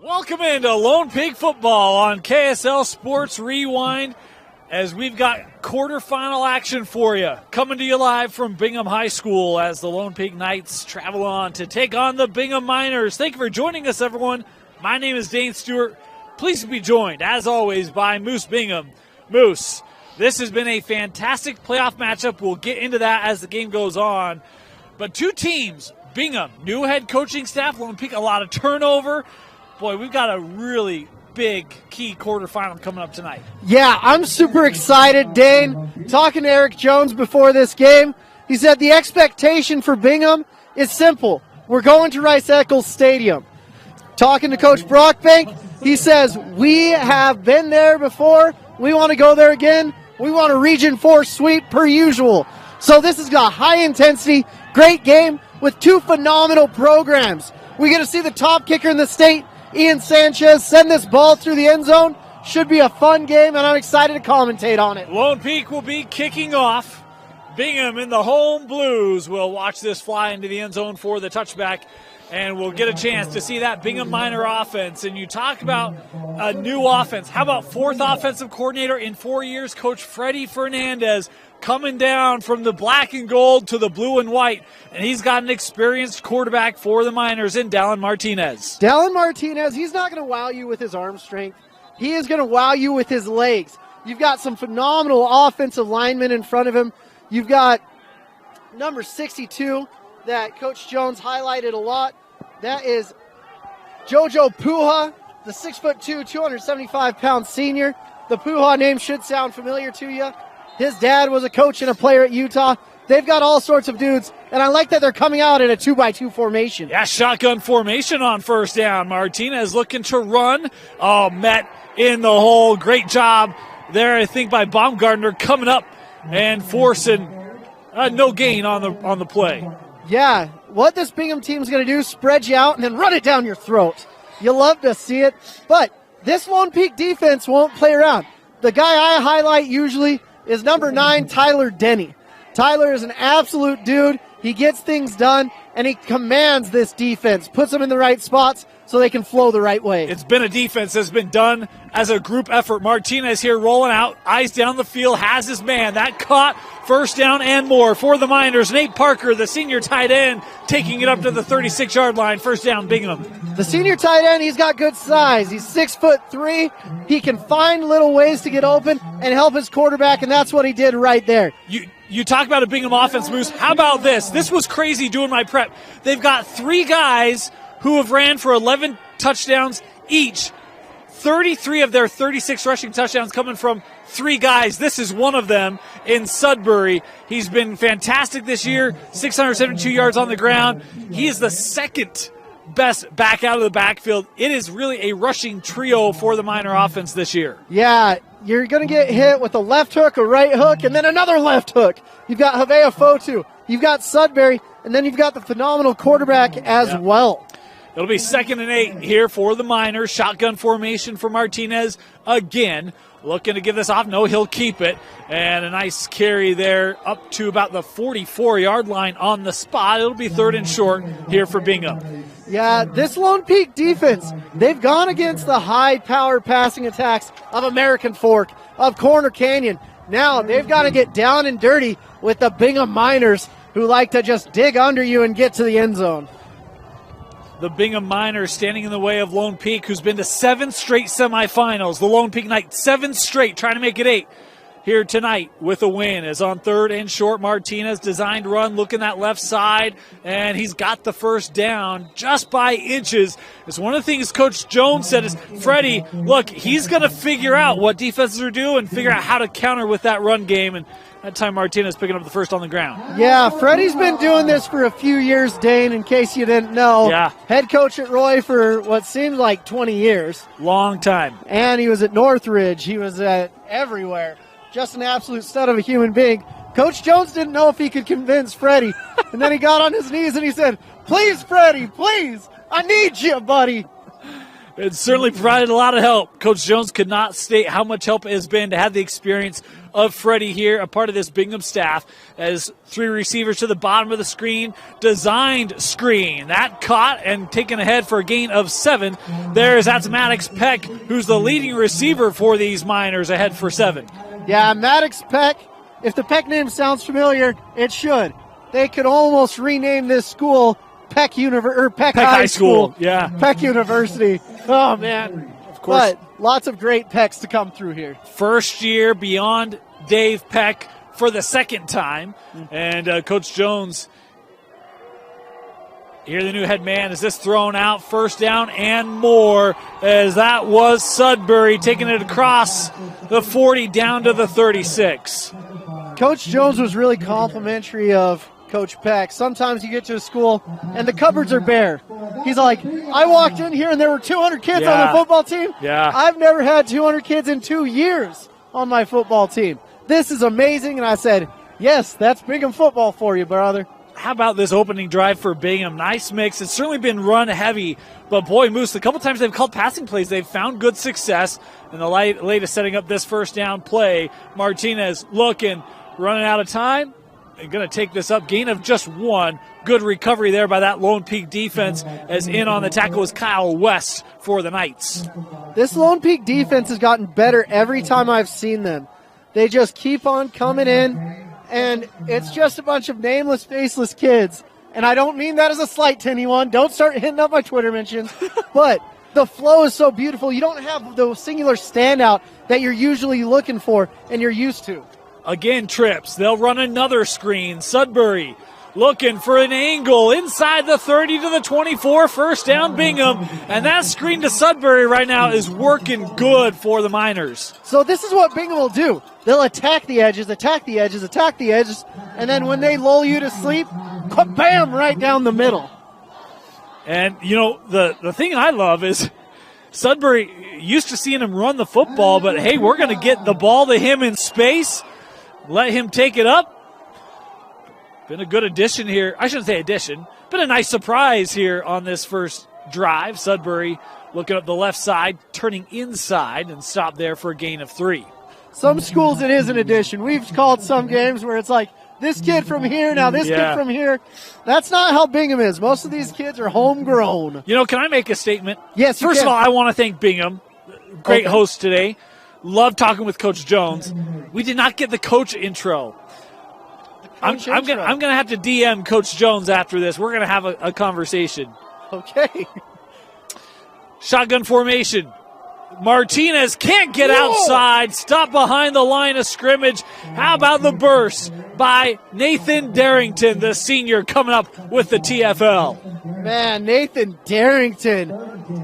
Welcome into Lone Peak football on KSL Sports Rewind as we've got quarterfinal action for you. Coming to you live from Bingham High School as the Lone Peak Knights travel on to take on the Bingham Miners. Thank you for joining us, everyone. My name is Dane Stewart. Pleased to be joined, as always, by Moose Bingham. Moose, this has been a fantastic playoff matchup. We'll get into that as the game goes on. But two teams, Bingham, new head coaching staff, Lone Peak, a lot of turnover. Boy, we've got a really big key quarterfinal coming up tonight. Yeah, I'm super excited, Dane. Talking to Eric Jones before this game, he said the expectation for Bingham is simple. We're going to Rice-Eccles Stadium. Talking to Coach Brockbank, he says, we have been there before. We want to go there again. We want a Region 4 sweep per usual. So this is a high-intensity, great game with two phenomenal programs. We get to see the top kicker in the state, Ian Sanchez, send this ball through the end zone. Should be a fun game, and I'm excited to commentate on it. Lone Peak will be kicking off. Bingham in the home blues will watch this fly into the end zone for the touchback, and we'll get a chance to see that Bingham Miner offense. And you talk about a new offense. How about fourth offensive coordinator in 4 years, Coach Freddie Fernandez, coming down from the black and gold to the blue and white, and he's got an experienced quarterback for the Miners in Dallen Martinez. Dallen Martinez, he's not going to wow you with his arm strength. He is going to wow you with his legs. You've got some phenomenal offensive linemen in front of him. You've got number 62 that Coach Jones highlighted a lot. That is Jojo Puha, the 6'2", 275-pound senior. The Puha name should sound familiar to you. His dad was a coach and a player at Utah. They've got all sorts of dudes, and I like that they're coming out in a 2x2 formation. Yeah, shotgun formation on first down. Martinez looking to run. Oh, met in the hole. Great job there, I think, by Baumgartner coming up and forcing no gain on the play. Yeah, what this Bingham team is going to do, spread you out and then run it down your throat. You love to see it, but this Lone Peak defense won't play around. The guy I highlight usually is number 9, Tyler Denny. Tyler is an absolute dude. He gets things done, and he commands this defense, puts them in the right spots so they can flow the right way. It's been a defense that's been done as a group effort. Martinez here rolling out, eyes down the field, has his man. That caught, first down and more for the Miners. Nate Parker, the senior tight end, taking it up to the 36-yard line. First down, Bingham. The senior tight end, he's got good size. He's 6'3". He can find little ways to get open and help his quarterback, and that's what he did right there. You talk about a Bingham offense, Moose. How about this? This was crazy doing my prep. They've got 3 guys who have ran for 11 touchdowns each. 33 of their 36 rushing touchdowns coming from 3 guys. This is one of them in Sudbury. He's been fantastic this year, 672 yards on the ground. He is the second best back out of the backfield. It is really a rushing trio for the Miner offense this year. Yeah, you're going to get hit with a left hook, a right hook, and then another left hook. You've got Havea Fotu, you've got Sudbury, and then you've got the phenomenal quarterback as well. It'll be 2nd and 8 here for the Miners. Shotgun formation for Martinez again. Looking to give this off. No, he'll keep it. And a nice carry there up to about the 44-yard line on the spot. It'll be 3rd and short here for Bingham. Yeah, this Lone Peak defense, they've gone against the high-power passing attacks of American Fork, of Corner Canyon. Now they've got to get down and dirty with the Bingham Miners, who like to just dig under you and get to the end zone. The Bingham Miners standing in the way of Lone Peak, who's been to 7 straight semifinals. The Lone Peak Knights, 7 straight, trying to make it 8 here tonight with a win. Is on 3rd and short. Martinez designed run, looking that left side, and he's got the first down just by inches. It's one of the things Coach Jones said is, Freddie, look, he's going to figure out what defenses are doing and figure out how to counter with that run game, and that time Martinez picking up the first on the ground. Yeah, Freddie's been doing this for a few years, Dane, in case you didn't know. Yeah. Head coach at Roy for what seems like 20 years. Long time. And he was at Northridge. He was at everywhere. Just an absolute stud of a human being. Coach Jones didn't know if he could convince Freddie. And then he got on his knees and he said, please, Freddie, please, I need you, buddy. It certainly provided a lot of help. Coach Jones could not state how much help it has been to have the experience of Freddie here, a part of this Bingham staff, as 3 receivers to the bottom of the screen. Designed screen. That caught and taken ahead for a gain of 7. That's Maddox Peck, who's the leading receiver for these Miners, ahead for 7. Yeah, Maddox Peck. If the Peck name sounds familiar, it should. They could almost rename this school Peck High School. Yeah. Peck University. Oh, man. Of course. But lots of great Pecks to come through here. First year beyond Dave Peck for the second time. And Coach Jones, here the new head man, is this thrown out, first down and more, as that was Sudbury taking it across the 40 down to the 36. Coach Jones was really complimentary of Coach Peck. Sometimes you get to a school and the cupboards are bare. He's like, I walked in here and there were 200 kids on the football team. Yeah. I've never had 200 kids in 2 years on my football team. This is amazing. And I said, yes, that's Bingham football for you, brother. How about this opening drive for Bingham? Nice mix. It's certainly been run heavy, but boy, Moose, a couple times they've called passing plays. They've found good success in the latest setting up this first down play. Martinez looking, running out of time. Going to take this up. Gain of just 1. Good recovery there by that Lone Peak defense, as in on the tackle was Kyle West for the Knights. This Lone Peak defense has gotten better every time I've seen them. They just keep on coming in, and it's just a bunch of nameless, faceless kids. And I don't mean that as a slight to anyone. Don't start hitting up my Twitter mentions. But the flow is so beautiful. You don't have the singular standout that you're usually looking for and you're used to. Again, trips. They'll run another screen. Sudbury looking for an angle inside the 30 to the 24. First down, Bingham. And that screen to Sudbury right now is working good for the Miners. So this is what Bingham will do. They'll attack the edges, attack the edges, attack the edges. And then when they lull you to sleep, bam, right down the middle. And, you know, the thing I love is Sudbury used to seeing him run the football, but, hey, we're going to get the ball to him in space. Let him take it up. Been a good addition here. I shouldn't say addition. Been a nice surprise here on this first drive. Sudbury looking up the left side, turning inside, and stop there for a gain of 3. Some schools it is an addition. We've called some games where it's like, this kid from here, now this kid from here. That's not how Bingham is. Most of these kids are homegrown. You know, can I make a statement? Yes, First of all, I want to thank Bingham. Great host today. Love talking with Coach Jones. We did not get the coach intro. I'm going to have to DM Coach Jones after this. We're going to have a conversation. Okay. Shotgun formation. Martinez can't get outside. Stop behind the line of scrimmage. How about the burst by Nathan Darrington, the senior, coming up with the TFL? Man, Nathan Darrington.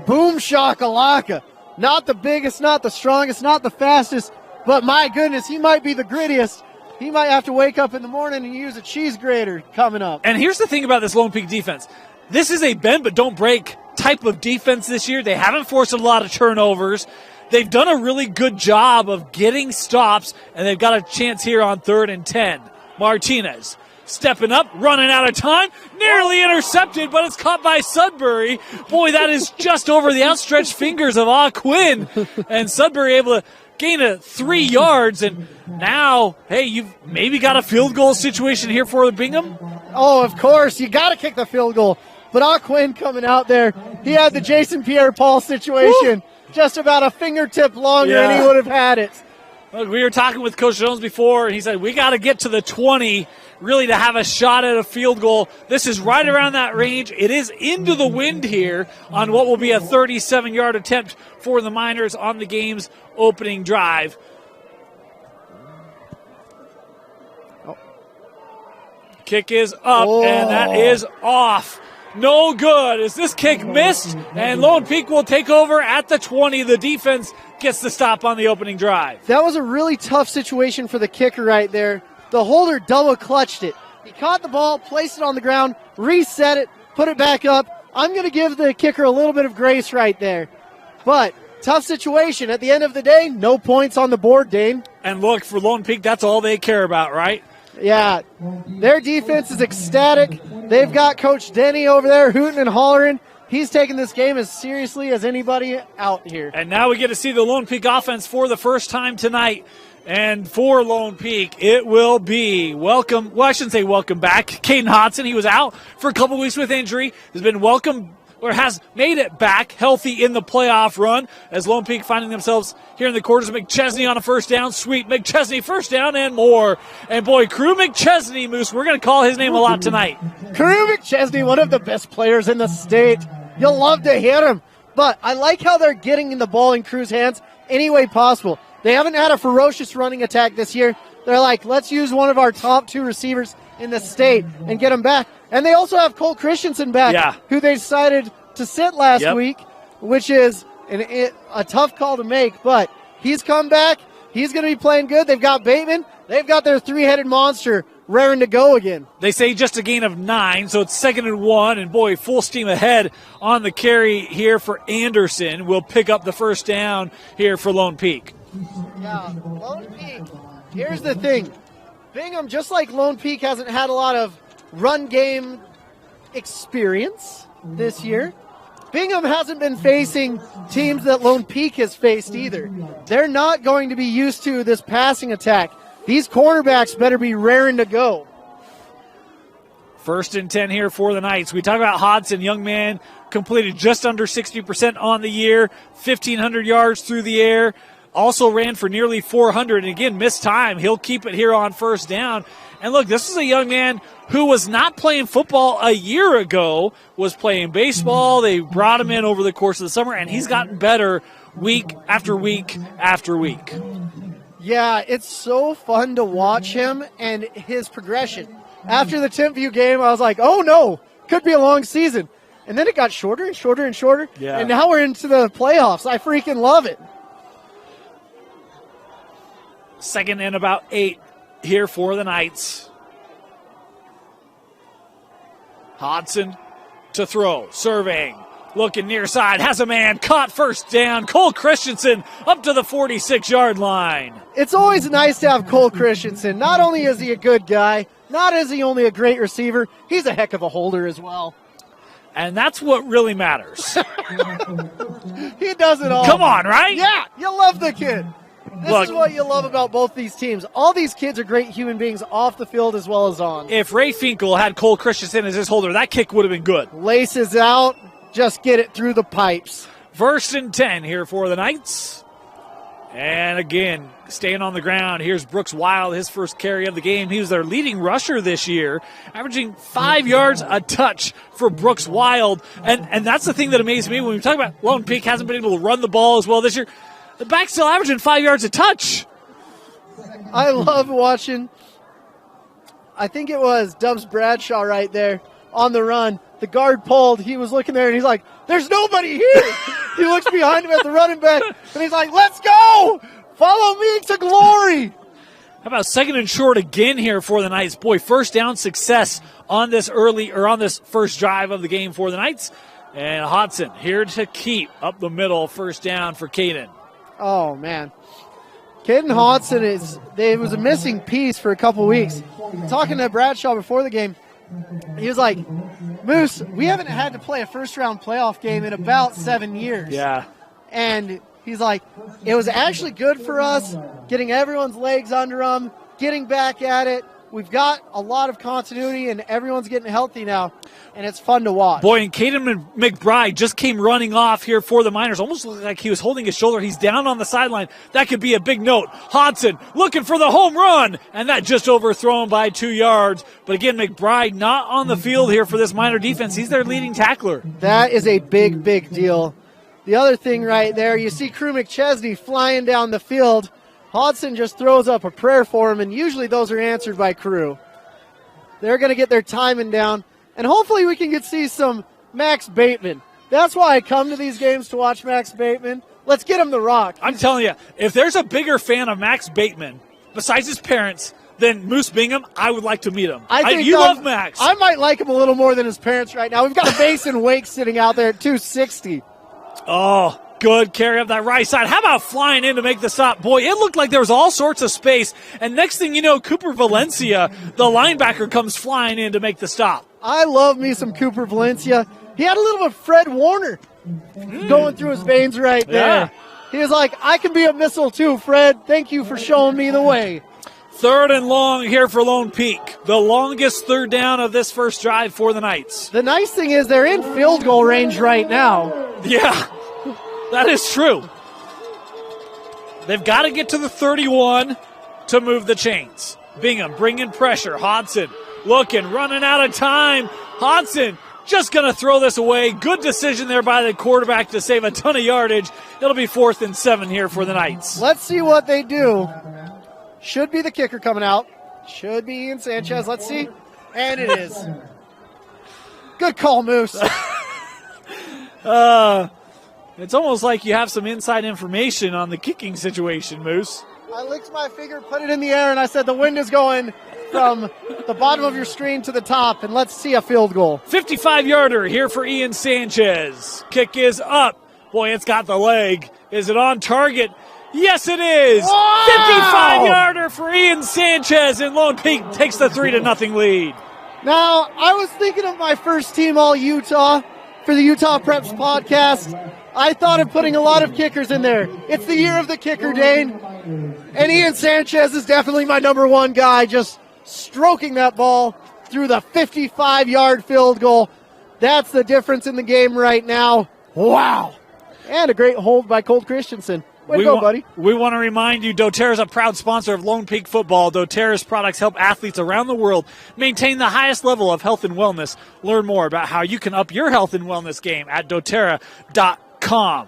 Boom shakalaka. Not the biggest, not the strongest, not the fastest, but my goodness, he might be the grittiest. He might have to wake up in the morning and use a cheese grater coming up. And here's the thing about this Lone Peak defense. This is a bend but don't break type of defense this year. They haven't forced a lot of turnovers. They've done a really good job of getting stops, and they've got a chance here on 3rd and 10. Martinez stepping up, running out of time, nearly intercepted, but it's caught by Sudbury. Boy, that is just over the outstretched fingers of Quinn, and Sudbury able to gain 3 yards, and now, hey, you've maybe got a field goal situation here for the Bingham? Oh, of course, you got to kick the field goal. But Quinn coming out there, he had the Jason Pierre-Paul situation, just about a fingertip longer, and he would have had it. Look, we were talking with Coach Jones before, and he said, we got to get to the 20 really to have a shot at a field goal. This is right around that range. It is into the wind here on what will be a 37-yard attempt for the Miners on the game's opening drive. Kick is up, and that is off. No good. Is this kick missed? And Lone Peak will take over at the 20. The defense gets the stop on the opening drive. That was a really tough situation for the kicker right there. The holder double clutched it. He caught the ball, placed it on the ground, reset it, put it back up. I'm going to give the kicker a little bit of grace right there. But tough situation. At the end of the day, no points on the board, Dane. And look, for Lone Peak, that's all they care about, right? Yeah. Their defense is ecstatic. They've got Coach Denny over there hooting and hollering. He's taking this game as seriously as anybody out here. And now we get to see the Lone Peak offense for the first time tonight. And for Lone Peak, it will be welcome. Well, I shouldn't say welcome back. Caden Hodson, he was out for a couple weeks with injury, has been welcome or has made it back healthy in the playoff run as Lone Peak finding themselves here in the quarters. McChesney on a first down. Sweet McChesney, first down and more. And boy, Crew McChesney, Moose, we're going to call his name a lot tonight. Crew McChesney, one of the best players in the state. You'll love to hear him. But I like how they're getting the ball in Crew's hands any way possible. They haven't had a ferocious running attack this year. They're like, let's use one of our top 2 receivers in the state and get him back. And they also have Cole Christensen back, who they decided to sit last week, which is a tough call to make. But he's come back. He's going to be playing good. They've got Bateman. They've got their 3-headed monster raring to go again. They say just a gain of 9, so it's 2nd and 1. And, boy, full steam ahead on the carry here for Anderson. We'll pick up the first down here for Lone Peak. Yeah, Lone Peak. Here's the thing. Bingham, just like Lone Peak, hasn't had a lot of run game experience this year. Bingham hasn't been facing teams that Lone Peak has faced either. They're not going to be used to this passing attack. These cornerbacks better be raring to go. 1st and 10 here for the Knights. We talk about Hodson, young man, completed just under 60% on the year, 1,500 yards through the air. Also ran for nearly 400, and again, missed time. He'll keep it here on first down. And look, this is a young man who was not playing football a year ago, was playing baseball. They brought him in over the course of the summer, and he's gotten better week after week after week. Yeah, it's so fun to watch him and his progression. After the Timpview game, I was like, oh no, could be a long season. And then it got shorter and shorter and shorter, and now we're into the playoffs. I freaking love it. 2nd and about 8 here for the Knights. Hodson to throw, surveying, looking near side, has a man, caught, first down. Cole Christensen up to the 46-yard line. It's always nice to have Cole Christensen. Not only is he a good guy, not is he only a great receiver, he's a heck of a holder as well. And that's what really matters. He does it all. Come on, right? Yeah, you love the kid. This is what you love about both these teams. All these kids are great human beings off the field as well as on. If Ray Finkel had Cole Christensen as his holder, that kick would have been good. Laces out, just get it through the pipes. 1st and 10 here for the Knights. And again, staying on the ground, here's Brooks Wild, his first carry of the game. He was their leading rusher this year, averaging 5 yards a touch for Brooks Wild. And that's the thing that amazed me when we talk about Lone Peak hasn't been able to run the ball as well this year. The back's still averaging 5 yards a touch. I love watching. I think it was Dubs Bradshaw right there on the run. The guard pulled. He was looking there, and he's like, there's nobody here. He looks behind him at the running back, and he's like, let's go. Follow me to glory. How about 2nd and short again here for the Knights? Boy, first down success on this on this first drive of the game for the Knights. And Hodson here to keep up the middle, first down for Caden. Oh, man. Caden Hodson was a missing piece for a couple weeks. Talking to Bradshaw before the game, he was like, Moose, we haven't had to play a first-round playoff game in about 7 years. Yeah. And he's like, it was actually good for us, getting everyone's legs under them, getting back at it. We've got a lot of continuity, and everyone's getting healthy now, and it's fun to watch. Boy, and Caden McBride just came running off here for the Miners. Almost looked like he was holding his shoulder. He's down on the sideline. That could be a big note. Hodson looking for the home run, and that just overthrown by 2 yards. But again, McBride not on the field here for this Miner defense. He's their leading tackler. That is a big, big deal. The other thing right there, you see Crew McChesney flying down the field. Hodson just throws up a prayer for him, and usually those are answered by Crew. They're going to get their timing down, and hopefully we can see some Max Bateman. That's why I come to these games to watch Max Bateman. Let's get him the rock. I'm telling you, if there's a bigger fan of Max Bateman, besides his parents, than Moose Bingham, I would like to meet him. You love Max. I might like him a little more than his parents right now. We've got a Mason Wake sitting out there at 260. Oh, good carry up that right side. How about flying in to make the stop? Boy, it looked like there was all sorts of space. And next thing you know, Cooper Valencia, the linebacker, comes flying in to make the stop. I love me some Cooper Valencia. He had a little bit of Fred Warner going through his veins right there. Yeah. He was like, I can be a missile too, Fred. Thank you for showing me the way. 3rd and long here for Lone Peak. The longest third down of this first drive for the Knights. The nice thing is they're in field goal range right now. Yeah, that is true. They've got to get to the 31 to move the chains. Bingham bringing pressure. Hodson looking, running out of time. Hodson just going to throw this away. Good decision there by the quarterback to save a ton of yardage. It'll be 4th and 7 here for the Knights. Let's see what they do. Should be the kicker coming out. Should be Ian Sanchez. Let's see. And it is. Good call, Moose. It's almost like you have some inside information on the kicking situation, Moose. I licked my finger, put it in the air, and I said the wind is going from the bottom of your screen to the top, and let's see a field goal. 55-yarder here for Ian Sanchez. Kick is up. Boy, it's got the leg. Is it on target? Yes, it is. Wow! 55-yarder for Ian Sanchez, and Lone Peak takes the 3-0 lead. Now, I was thinking of my first team All-Utah for the Utah Preps podcast. I thought of putting a lot of kickers in there. It's the year of the kicker, Dane. And Ian Sanchez is definitely my number one guy, just stroking that ball through the 55-yard field goal. That's the difference in the game right now. Wow. And a great hold by Colt Christensen. Way to go, buddy. We want to remind you, doTERRA is a proud sponsor of Lone Peak football. doTERRA's products help athletes around the world maintain the highest level of health and wellness. Learn more about how you can up your health and wellness game at doTERRA.com.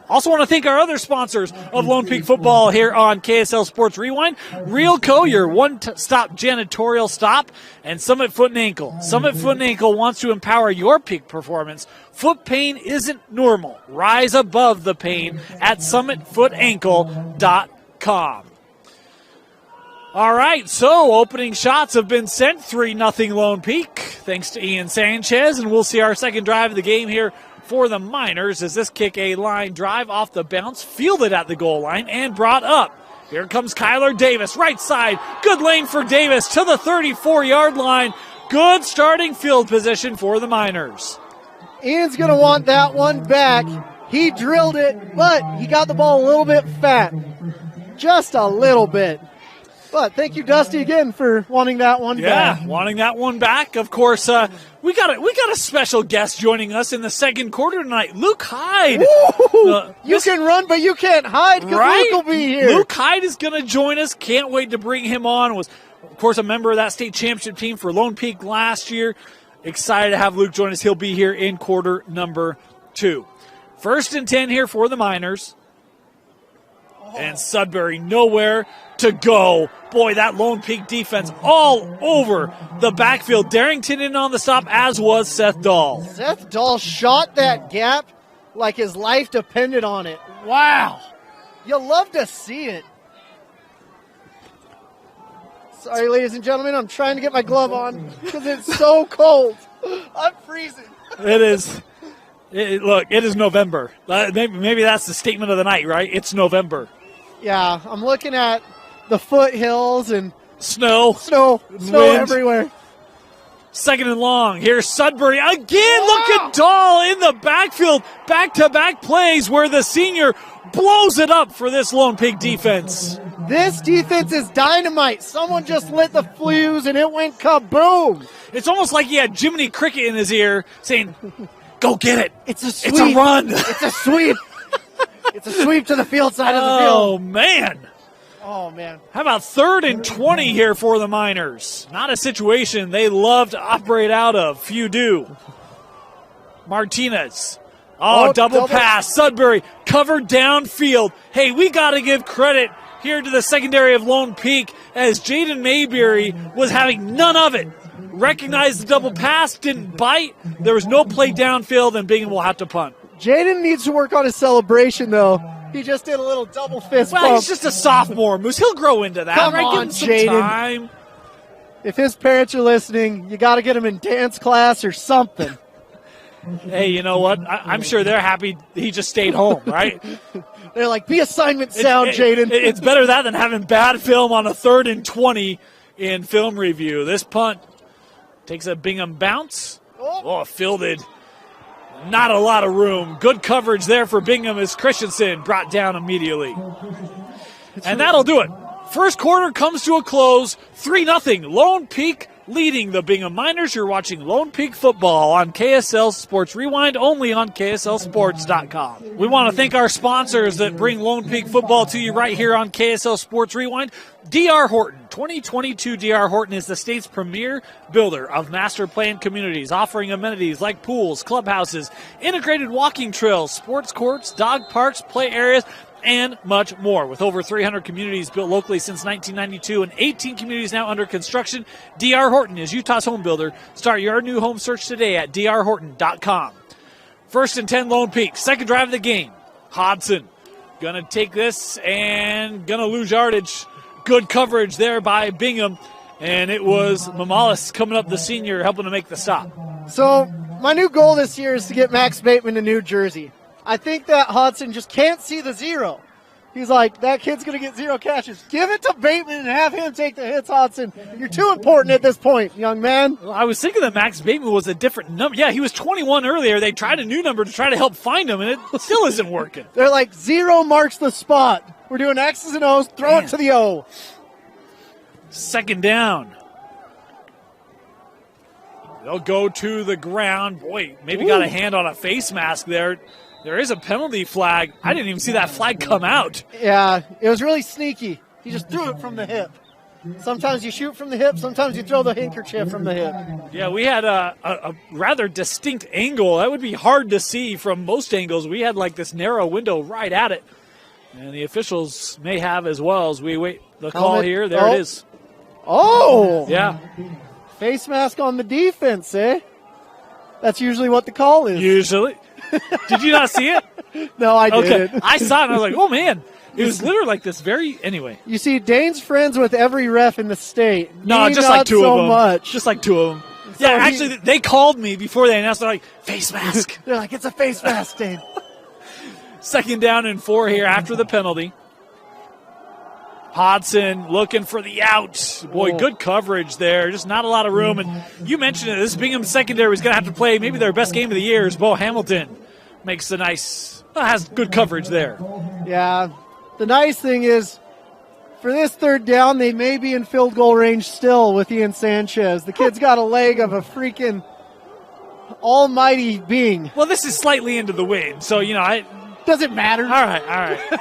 Also want to thank our other sponsors of Lone Peak football here on KSL Sports Rewind. Realco, your one-stop janitorial stop, and Summit Foot and Ankle. Summit Foot and Ankle wants to empower your peak performance. Foot pain isn't normal. Rise above the pain at summitfootankle.com. All right, so opening shots have been sent. 3-0 Lone Peak, thanks to Ian Sanchez, and we'll see our second drive of the game here for the Miners as this kick a line drive off the bounce, fielded at the goal line and brought up. Here comes Kyler Davis, right side. Good lane for Davis to the 34-yard line. Good starting field position for the Miners. Ian's going to want that one back. He drilled it, but he got the ball a little bit fat. Just a little bit. But thank you, Dusty, again for wanting that one back. Yeah, wanting that one back. Of course, we got a special guest joining us in the second quarter tonight. Luke Hyde. You can run, but you can't hide because right? Luke will be here. Luke Hyde is going to join us. Can't wait to bring him on. Was, of course, a member of that state championship team for Lone Peak last year. Excited to have Luke join us. He'll be here in quarter number 2. 1st and 10 here for the Miners. And Sudbury nowhere to go. Boy, that Lone Peak defense all over the backfield. Darrington in on the stop, as was Seth Dahl. Seth Dahl shot that gap like his life depended on it. Wow. You'll love to see it. Sorry, ladies and gentlemen, I'm trying to get my glove on because it's so cold. I'm freezing. It is. Look, it is November. Maybe that's the statement of the night, right? It's November. Yeah, I'm looking at the foothills and snow everywhere. 2nd and long. Here's Sudbury again. Wow. Look at Dahl in the backfield. Back-to-back plays where the senior blows it up for this Lone Peak defense. This defense is dynamite. Someone just lit the fuse and it went kaboom. It's almost like he had Jiminy Cricket in his ear saying, go get it. It's a sweep. It's a run. It's a sweep. It's a sweep to the field side of the field. Oh, man. How about 3rd and 20 here for the Miners? Not a situation they love to operate out of. Few do. Martinez. Double pass. Sudbury covered downfield. Hey, we got to give credit here to the secondary of Lone Peak as Jaden Mayberry was having none of it. Recognized the double pass, didn't bite. There was no play downfield, and Bingham will have to punt. Jaden needs to work on his celebration, though. He just did a little double fist bump. He's just a sophomore, Moose. He'll grow into that. Come right? on, Give him some Jaden. time. If his parents are listening, you got to get him in dance class or something. Hey, you know what? I'm sure they're happy he just stayed home, right? They're like, be assignment sound, Jaden. It's better that than having bad film on a 3rd and 20 in film review. This punt takes a Bingham bounce. Fielded. Not a lot of room. Good coverage there for Bingham as Christensen brought down immediately. And that'll do it. First quarter comes to a close, 3-0. Lone Peak leading the Bingham Miners. You're watching Lone Peak football on KSL Sports Rewind, only on KSLSports.com. We want to thank our sponsors that bring Lone Peak football to you right here on KSL Sports Rewind. D.R. Horton. 2022 D.R. Horton is the state's premier builder of master planned communities, offering amenities like pools, clubhouses, integrated walking trails, sports courts, dog parks, play areas, and much more. With over 300 communities built locally since 1992 and 18 communities now under construction, D.R. Horton is Utah's home builder. Start your new home search today at drhorton.com. First and 10 Lone Peak. Second drive of the game. Hodson going to take this and going to lose yardage. Good coverage there by Bingham. And it was Mamales coming up, the senior, helping to make the stop. So my new goal this year is to get Max Bateman to New Jersey. I think that Hodson just can't see the zero. He's like, that kid's going to get 0 catches. Give it to Bateman and have him take the hits, Hodson. You're too important at this point, young man. Well, I was thinking that Max Bateman was a different number. Yeah, he was 21 earlier. They tried a new number to try to help find him, and it still isn't working. They're like, 0 marks the spot. We're doing X's and O's. Throw it to the O. Second down. They'll go to the ground. Boy, maybe got a hand on a face mask there. There is a penalty flag. I didn't even see that flag come out. Yeah, it was really sneaky. He just threw it from the hip. Sometimes you shoot from the hip. Sometimes you throw the handkerchief from the hip. Yeah, we had a rather distinct angle. That would be hard to see from most angles. We had like this narrow window right at it. And the officials may have as well as we wait the call here. There it is. Oh! Yeah. Face mask on the defense, eh? That's usually what the call is. Usually. Did you not see it? No, I didn't. Okay. I saw it and I was like, oh, man. It was literally like this anyway. You see, Dane's friends with every ref in the state. No, just like two of them. Much. Just like 2 of them. So yeah, actually, they called me before they announced. They're like, face mask. They're like, it's a face mask, Dane. Second down and 4 here after the penalty. Hodson looking for the out. Boy, good coverage there. Just not a lot of room. And you mentioned it. This Bingham secondary was going to have to play maybe their best game of the year as Bo Hamilton makes the has good coverage there. Yeah. The nice thing is, for this third down, they may be in field goal range still with Ian Sanchez. The kid's got a leg of a freaking almighty being. Well, this is slightly into the wind, so, does it matter? All right.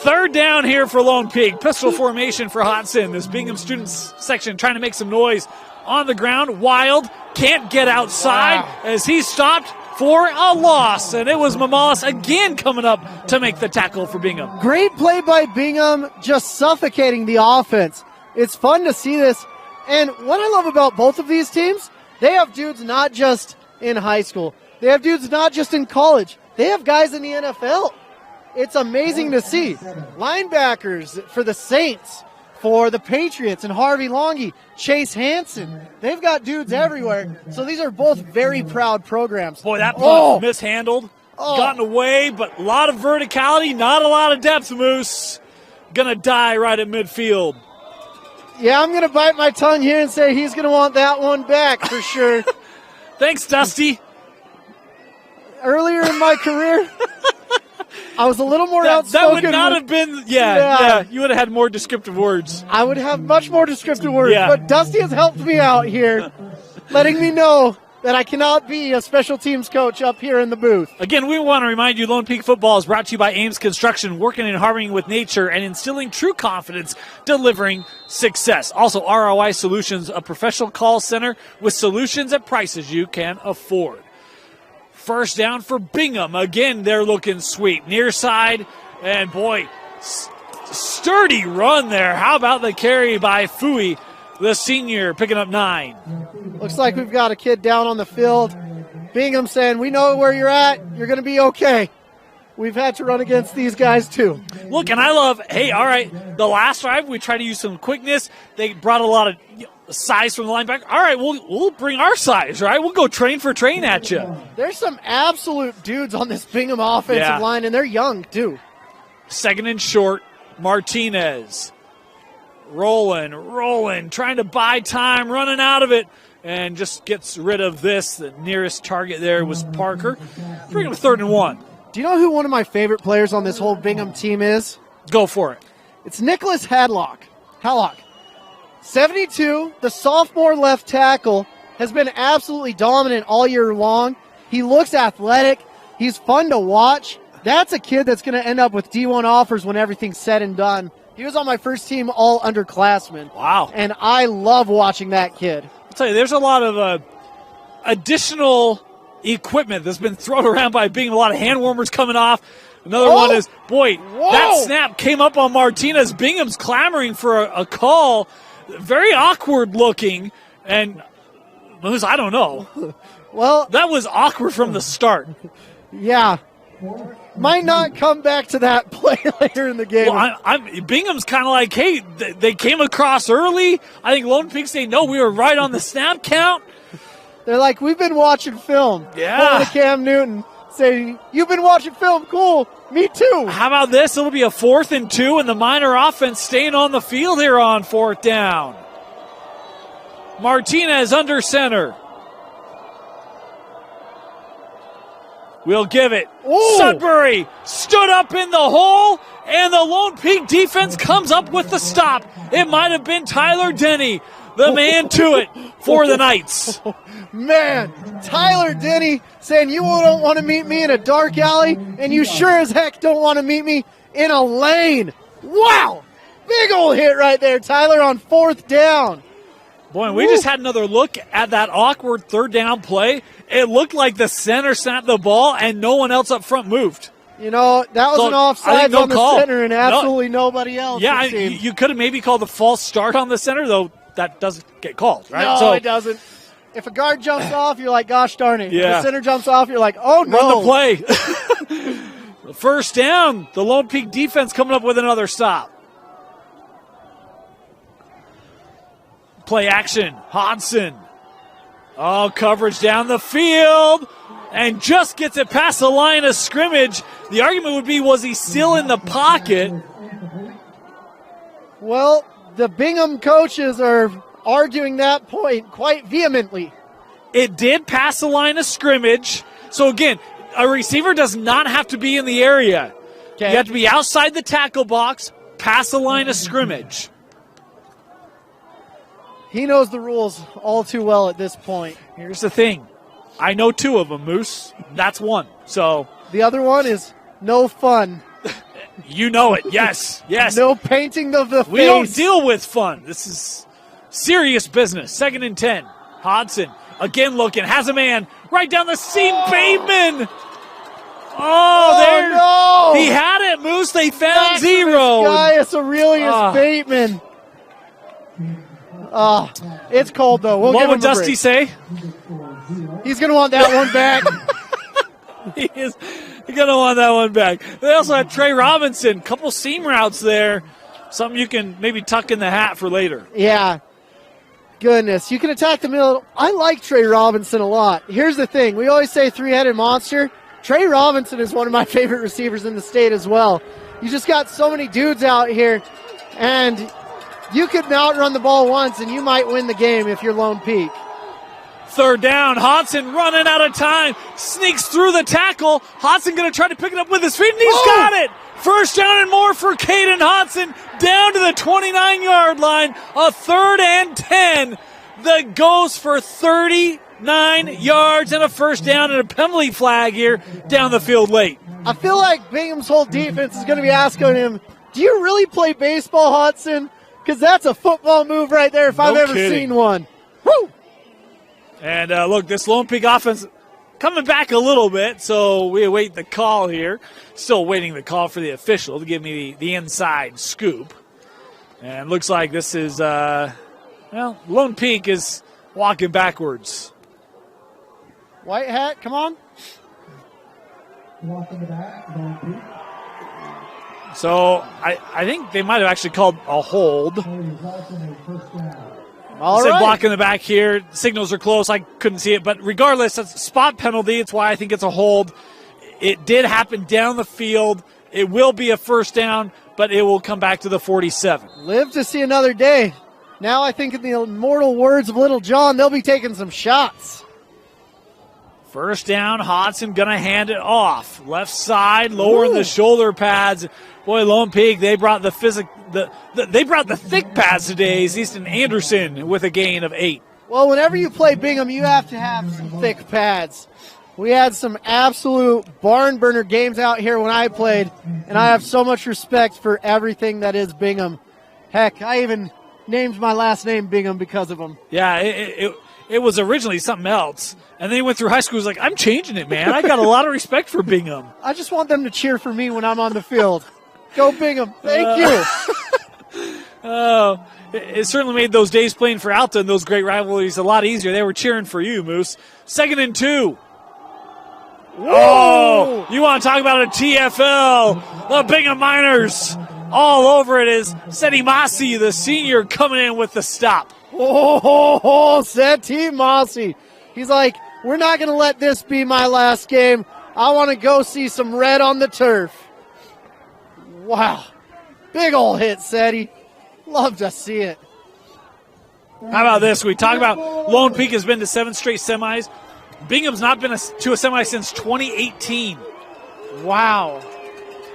Third down here for Lone Peak. Pistol formation for Hodson. This Bingham students section trying to make some noise on the ground. Wild can't get outside as he's stopped for a loss. And it was Mamales again coming up to make the tackle for Bingham. Great play by Bingham, just suffocating the offense. It's fun to see this. And what I love about both of these teams, they have dudes not just in high school. They have dudes not just in college. They have guys in the NFL. It's amazing to see. Linebackers for the Saints, for the Patriots, and Harvey Longy, Chase Hansen. They've got dudes everywhere. So these are both very proud programs. Boy, that punt mishandled. Gotten away, but a lot of verticality, not a lot of depth, Moose. Gonna die right at midfield. Yeah, I'm going to bite my tongue here and say he's going to want that one back for sure. Thanks, Dusty. Earlier in my career, I was a little more outspoken. That would not have been, yeah, you would have had more descriptive words. I would have much more descriptive words, yeah. But Dusty has helped me out here, letting me know that I cannot be a special teams coach up here in the booth. Again, we want to remind you Lone Peak Football is brought to you by Ames Construction, working in harmony with nature and instilling true confidence, delivering success. Also, ROI Solutions, a professional call center with solutions at prices you can afford. First down for Bingham. Again, they're looking sweet. Near side, and boy, sturdy run there. How about the carry by Fui, the senior, picking up 9. Looks like we've got a kid down on the field. Bingham saying, we know where you're at. You're going to be okay. We've had to run against these guys too. Look, and I love, hey, all right, the last drive we tried to use some quickness. They brought a lot of size from the linebacker. All right, we'll bring our size, right? We'll go train for train at you. There's some absolute dudes on this Bingham offensive line, and they're young too. Second and short, Martinez. Rolling, trying to buy time, running out of it. and just gets rid of this. The nearest target there was Parker. Bring him 3rd and 1. Do you know who one of my favorite players on this whole Bingham team is? Go for it. It's Nicholas Hadlock. 72, the sophomore left tackle, has been absolutely dominant all year long. He looks athletic. He's fun to watch. That's a kid that's going to end up with D1 offers when everything's said and done. He was on my first team all underclassmen. Wow. And I love watching that kid. I'll tell you, there's a lot of additional equipment that's been thrown around by Bingham. A lot of hand warmers coming off. Another one is, that snap came up on Martinez. Bingham's clamoring for a call. Very awkward looking. And, I don't know. Well, that was awkward from the start. Yeah. Might not come back to that play later in the game. Well, Bingham's kind of like, hey, they came across early. I think Lone Peak say, no, we were right on the snap count. They're like, we've been watching film. Yeah. To Cam Newton saying, you've been watching film. Cool. Me too. How about this? It'll be a 4th and 2, and the Miner offense staying on the field here on 4th down. Martinez under center. We'll give it. Ooh. Sudbury stood up in the hole, and the Lone Peak defense comes up with the stop. It might have been Tyler Denny, the man to it for the Knights. Man, Tyler Denny saying you don't want to meet me in a dark alley, and you sure as heck don't want to meet me in a lane. Wow! Big old hit right there, Tyler, on 4th down. Boy, and we just had another look at that awkward 3rd down play. It looked like the center snapped the ball and no one else up front moved. You know, that was an offside on the center and absolutely nobody else. Yeah, you could have maybe called a false start on the center, though that doesn't get called, right? No, it doesn't. If a guard jumps off, you're like, gosh darn it. Yeah. If the center jumps off, you're like, oh, no. Run the play. 1st down, the Lone Peak defense coming up with another stop. Play action, Hodson. Oh, coverage down the field, and just gets it past the line of scrimmage. The argument would be, was he still in the pocket? Well, the Bingham coaches are arguing that point quite vehemently. It did pass the line of scrimmage. So, again, a receiver does not have to be in the area. Okay. You have to be outside the tackle box, past the line of scrimmage. He knows the rules all too well at this point. Here's the thing. I know 2 of them, Moose. That's one. So the other one is no fun. You know it. Yes. Yes. No painting of the face. We don't deal with fun. This is serious business. 2nd and 10. Hodson again looking. Has a man right down the seam. Bateman. There. No. He had it, Moose. They found 0. Gaius Aurelius Bateman. It's cold, though. What would Dusty say? He's going to want that one back. He's going to want that one back. They also had Trey Robinson. Couple seam routes there. Something you can maybe tuck in the hat for later. Yeah. Goodness. You can attack the middle. I like Trey Robinson a lot. Here's the thing. We always say 3-headed monster. Trey Robinson is one of my favorite receivers in the state as well. You just got so many dudes out here, and you could outrun the ball once, and you might win the game if you're Lone Peak. 3rd down. Hodson running out of time. Sneaks through the tackle. Hodson going to try to pick it up with his feet, and he's got it. 1st down and more for Caden Hodson. Down to the 29-yard line. A 3rd and 10 that goes for 39 yards and a 1st down and a penalty flag here down the field late. I feel like Bingham's whole defense is going to be asking him, do you really play baseball, Hodson? Because that's a football move right there if I've ever seen one. Woo! And look, this Lone Peak offense coming back a little bit, so we await the call here. Still waiting the call for the official to give me the inside scoop. And looks like this is, Lone Peak is walking backwards. White hat, come on. Walking back, Lone Peak. So I think they might have actually called a hold. All right. Block in the back here. Signals are close. I couldn't see it. But regardless, it's a spot penalty. It's why I think it's a hold. It did happen down the field. It will be a 1st down, but it will come back to the 47. Live to see another day. Now I think in the immortal words of Little John, they'll be taking some shots. First down, Hodson going to hand it off. Left side, lowering the shoulder pads. Boy, Lone Peak, they brought the thick pads today. Easton Anderson with a gain of 8. Well, whenever you play Bingham, you have to have some thick pads. We had some absolute barn burner games out here when I played, and I have so much respect for everything that is Bingham. Heck, I even named my last name Bingham because of them. Yeah, it was originally something else. And then he went through high school. He was like, I'm changing it, man. I got a lot of respect for Bingham. I just want them to cheer for me when I'm on the field. Go Bingham. Thank you. It certainly made those days playing for Alta and those great rivalries a lot easier. They were cheering for you, Moose. 2nd and 2. Whoa. Oh, you want to talk about a TFL. The Bingham Miners all over it is Seti Masi, the senior, coming in with the stop. Oh, Seti Masi. He's like, we're not going to let this be my last game. I want to go see some red on the turf. Wow. Big ol' hit, Seti. Love to see it. How about this? We talk about Lone Peak has been to 7 straight semis. Bingham's not been to a semi since 2018. Wow.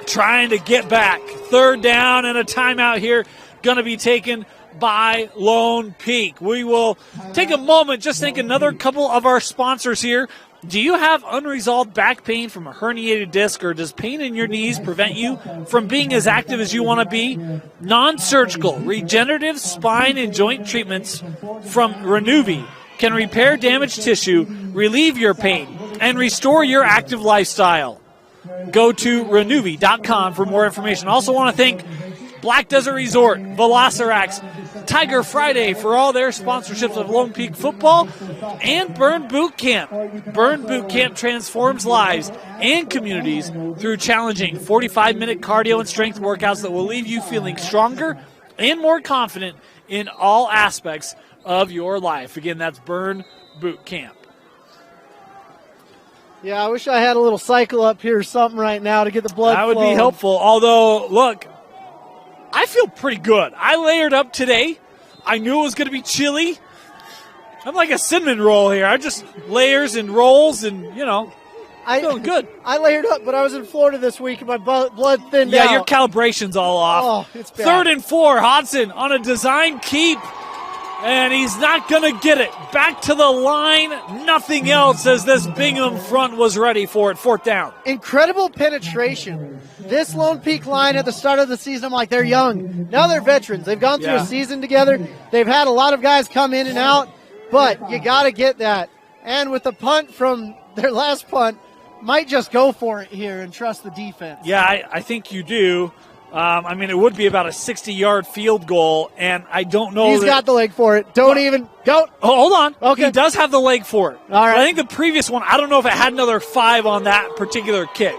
Trying to get back. 3rd down and a timeout here. Going to be taken by Lone Peak. We will take a moment, just thank another couple of our sponsors here. Do you have unresolved back pain from a herniated disc, or does pain in your knees prevent you from being as active as you want to be? Non-surgical, regenerative spine and joint treatments from Renuvi can repair damaged tissue, relieve your pain, and restore your active lifestyle. Go to Renuvi.com for more information. Also want to thank Black Desert Resort, Velocirax, Tiger Friday for all their sponsorships of Lone Peak football, and Burn Boot Camp. Burn Boot Camp transforms lives and communities through challenging 45-minute cardio and strength workouts that will leave you feeling stronger and more confident in all aspects of your life. Again, that's Burn Boot Camp. Yeah, I wish I had a little cycle up here or something right now to get the blood That would flowing. be helpful, although, look, I feel pretty good. I layered up today. I knew it was going to be chilly. I'm like a cinnamon roll here. I just layers and rolls and, feeling good. I layered up, but I was in Florida this week and my blood thinned out. Yeah, your calibration's all off. Oh, it's bad. 3rd and 4, Hodson on a design keep, and he's not going to get it. Back to the line, nothing else as this Bingham front was ready for it. 4th down. Incredible penetration. This Lone Peak line at the start of the season, I'm like, they're young. Now they're veterans. They've gone through a season together. They've had a lot of guys come in and out, but you got to get that. And with the punt from their last punt, might just go for it here and trust the defense. Yeah, I think you do. It would be about a 60-yard field goal, and I don't know. He's got the leg for it. Don't. Oh, hold on. Okay. He does have the leg for it. All right. But I think the previous one, I don't know if it had another 5 on that particular kick.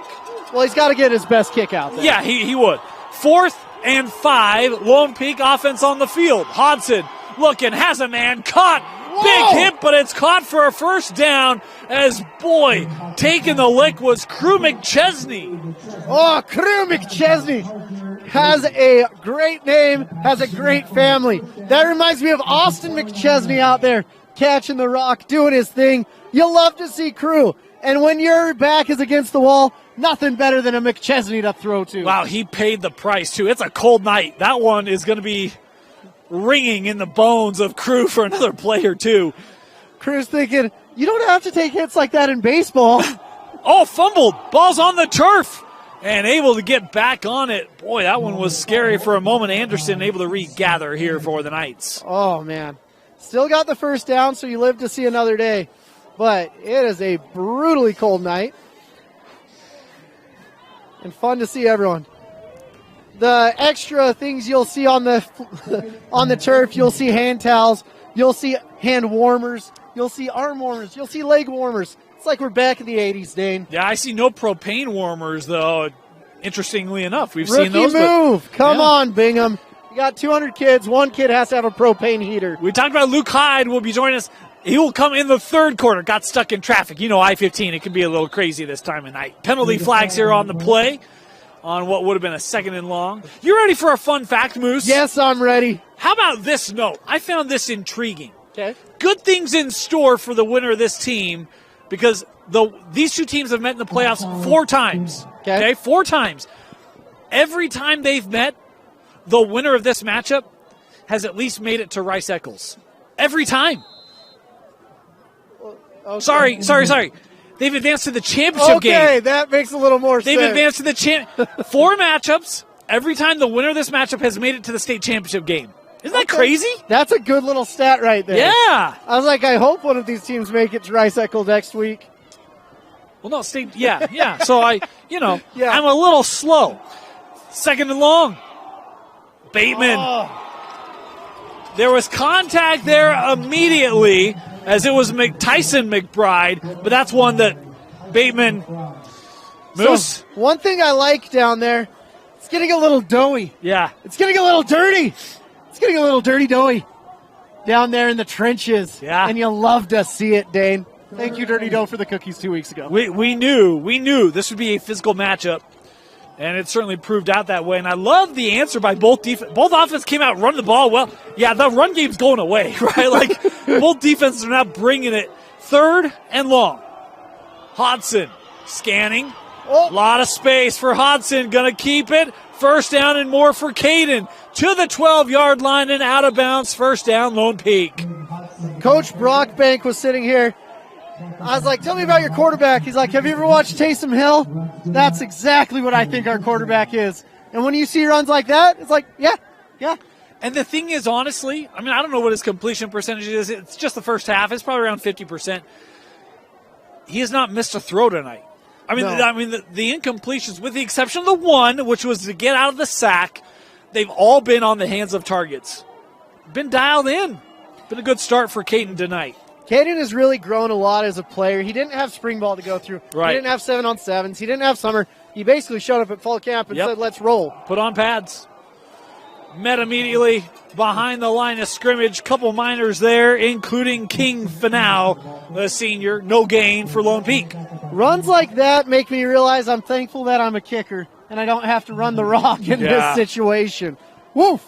Well, he's got to get his best kick out there. Yeah, he would. 4th and 5, Lone Peak offense on the field. Hodson looking, has a man, caught. Whoa. Big hit, but it's caught for a 1st down as, boy, taking the lick was Crew McChesney. Oh, Crew McChesney has a great name, has a great family. That reminds me of Austin McChesney out there catching the rock, doing his thing. You'll love to see Crew. And when your back is against the wall, nothing better than a McChesney to throw to. Wow, he paid the price, too. It's a cold night. That one is going to be ringing in the bones of Crew for another play or two. Crew's thinking, you don't have to take hits like that in baseball. Oh, fumbled. Ball's on the turf. And able to get back on it. Boy, that one was scary for a moment. Anderson able to regather here for the Knights. Oh, man. Still got the 1st down, so you live to see another day. But it is a brutally cold night. And fun to see everyone. The extra things you'll see on the turf, you'll see hand towels, you'll see hand warmers, you'll see arm warmers, you'll see leg warmers. It's like we're back in the 80s, Dane. Yeah, I see no propane warmers, though. Interestingly enough, we've Rookie seen those. Move. Come on, Bingham. You got 200 kids. One kid has to have a propane heater. We talked about Luke Hyde will be joining us. He will come in the 3rd quarter. Got stuck in traffic. I-15, it can be a little crazy this time of night. Penalty flags here on the play. on what would have been a 2nd and long. You ready for a fun fact, Moose? Yes, I'm ready. How about this note? I found this intriguing. Okay. Good things in store for the winner of this team because these two teams have met in the playoffs 4 times. Okay, 4 times. Every time they've met, the winner of this matchup has at least made it to Rice Eccles. Every time. Okay. Sorry. They've advanced to the championship game. Okay, that makes a little more sense. They've advanced to the 4 matchups. Every time the winner of this matchup has made it to the state championship game. Isn't that crazy? That's a good little stat right there. Yeah. I was like, I hope one of these teams make it to Rice Eccles next week. Well, no, state. Yeah. So I'm a little slow. 2nd and long. Bateman. Oh. There was contact there immediately as it was Tyson McBride, but that's one that Bateman. Moose. So, one thing I like down there, it's getting a little doughy. Yeah. It's getting a little dirty. It's getting a little dirty doughy down there in the trenches. Yeah. And you love to see it, Dane. Thank you, Dirty Dough, for the cookies 2 weeks ago. We knew this would be a physical matchup, and it certainly proved out that way. And I love the answer by both defense. Both offenses came out running the ball well. Yeah, the run game's going away, right? Like both defenses are now bringing it. 3rd and long. Hodson scanning. A lot of space for Hodson. Going to keep it. 1st down and more for Caden. To the 12-yard line and out of bounds. 1st down, Lone Peak. Coach Brockbank was sitting here. I was like, tell me about your quarterback. He's like, have you ever watched Taysom Hill? That's exactly what I think our quarterback is. And when you see runs like that, it's like, yeah. And the thing is, honestly, I don't know what his completion percentage is. It's just the first half. It's probably around 50%. He has not missed a throw tonight. The incompletions, with the exception of the one, which was to get out of the sack, they've all been on the hands of targets. Been dialed in. Been a good start for Caden tonight. Caden has really grown a lot as a player. He didn't have spring ball to go through. Right. He didn't have 7-on-7s. He didn't have summer. He basically showed up at fall camp and said, let's roll. Put on pads. Met immediately behind the line of scrimmage. Couple Miners there, including King Finau, the senior. No gain for Lone Peak. Runs like that make me realize I'm thankful that I'm a kicker and I don't have to run the rock in this situation. Woof.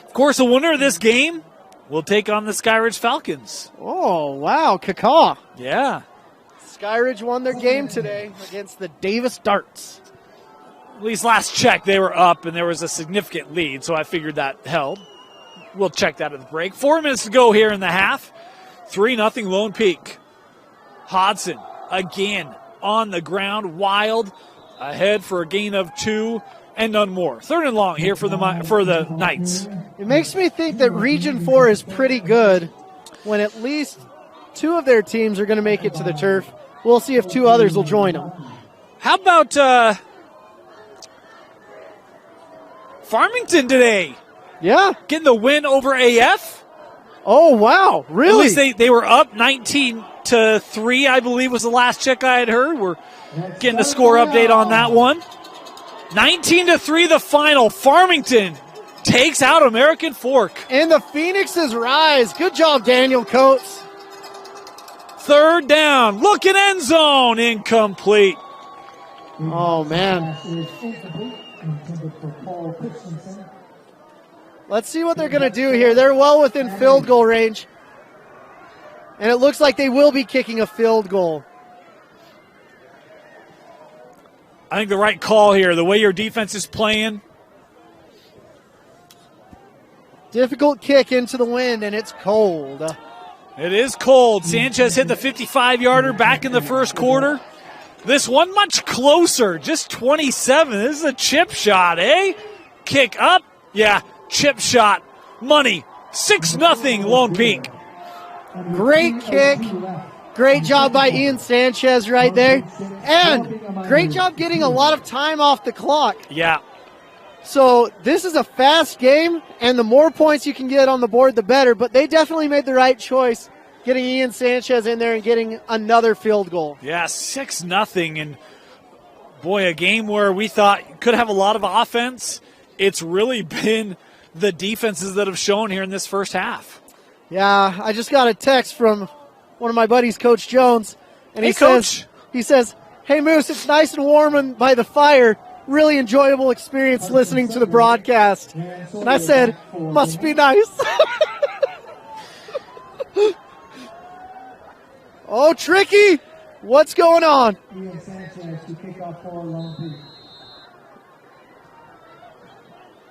Of course, the winner of this game will take on the Skyridge Falcons. Oh, wow. Cacaw. Yeah. Skyridge won their game today against the Davis Darts. At least last check, they were up, and there was a significant lead, so I figured that held. We'll check that at the break. 4 minutes to go here in the half. 3-0 Lone Peak. Hodson again on the ground. Wild ahead for a gain of 2 and none more. 3rd and long here for the Knights. It makes me think that Region 4 is pretty good when at least 2 of their teams are going to make it to the turf. We'll see if 2 others will join them. How about Farmington today? Yeah. Getting the win over AF? Oh, wow. Really? At least they were up 19-3, I believe was the last check I had heard. We're getting a score update on that one. 19-3 the final. Farmington takes out American Fork. And the Phoenixes rise. Good job, Daniel Coates. 3rd down. Looking end zone. Incomplete. Oh, man. Let's see what they're going to do here. They're well within field goal range. And it looks like they will be kicking a field goal. I think the right call here, the way your defense is playing. Difficult kick into the wind, and it's cold. It is cold. Sanchez hit the 55-yarder back in the first quarter. This one much closer, just 27. This is a chip shot, eh? Kick up. Yeah, chip shot. Money. 6-0 Lone Peak. Great kick. Great job by Ian Sanchez right there. And great job getting a lot of time off the clock. Yeah. So this is a fast game, and the more points you can get on the board, the better. But they definitely made the right choice, getting Ian Sanchez in there and getting another field goal. Yeah, 6-0. And, boy, a game where we thought could have a lot of offense. It's really been the defenses that have shown here in this first half. Yeah, I just got a text from one of my buddies, Coach Jones, and he says, Hey, Moose, it's nice and warm by the fire. Really enjoyable experience listening to the broadcast. And I said, must be nice. Oh, Tricky. What's going on?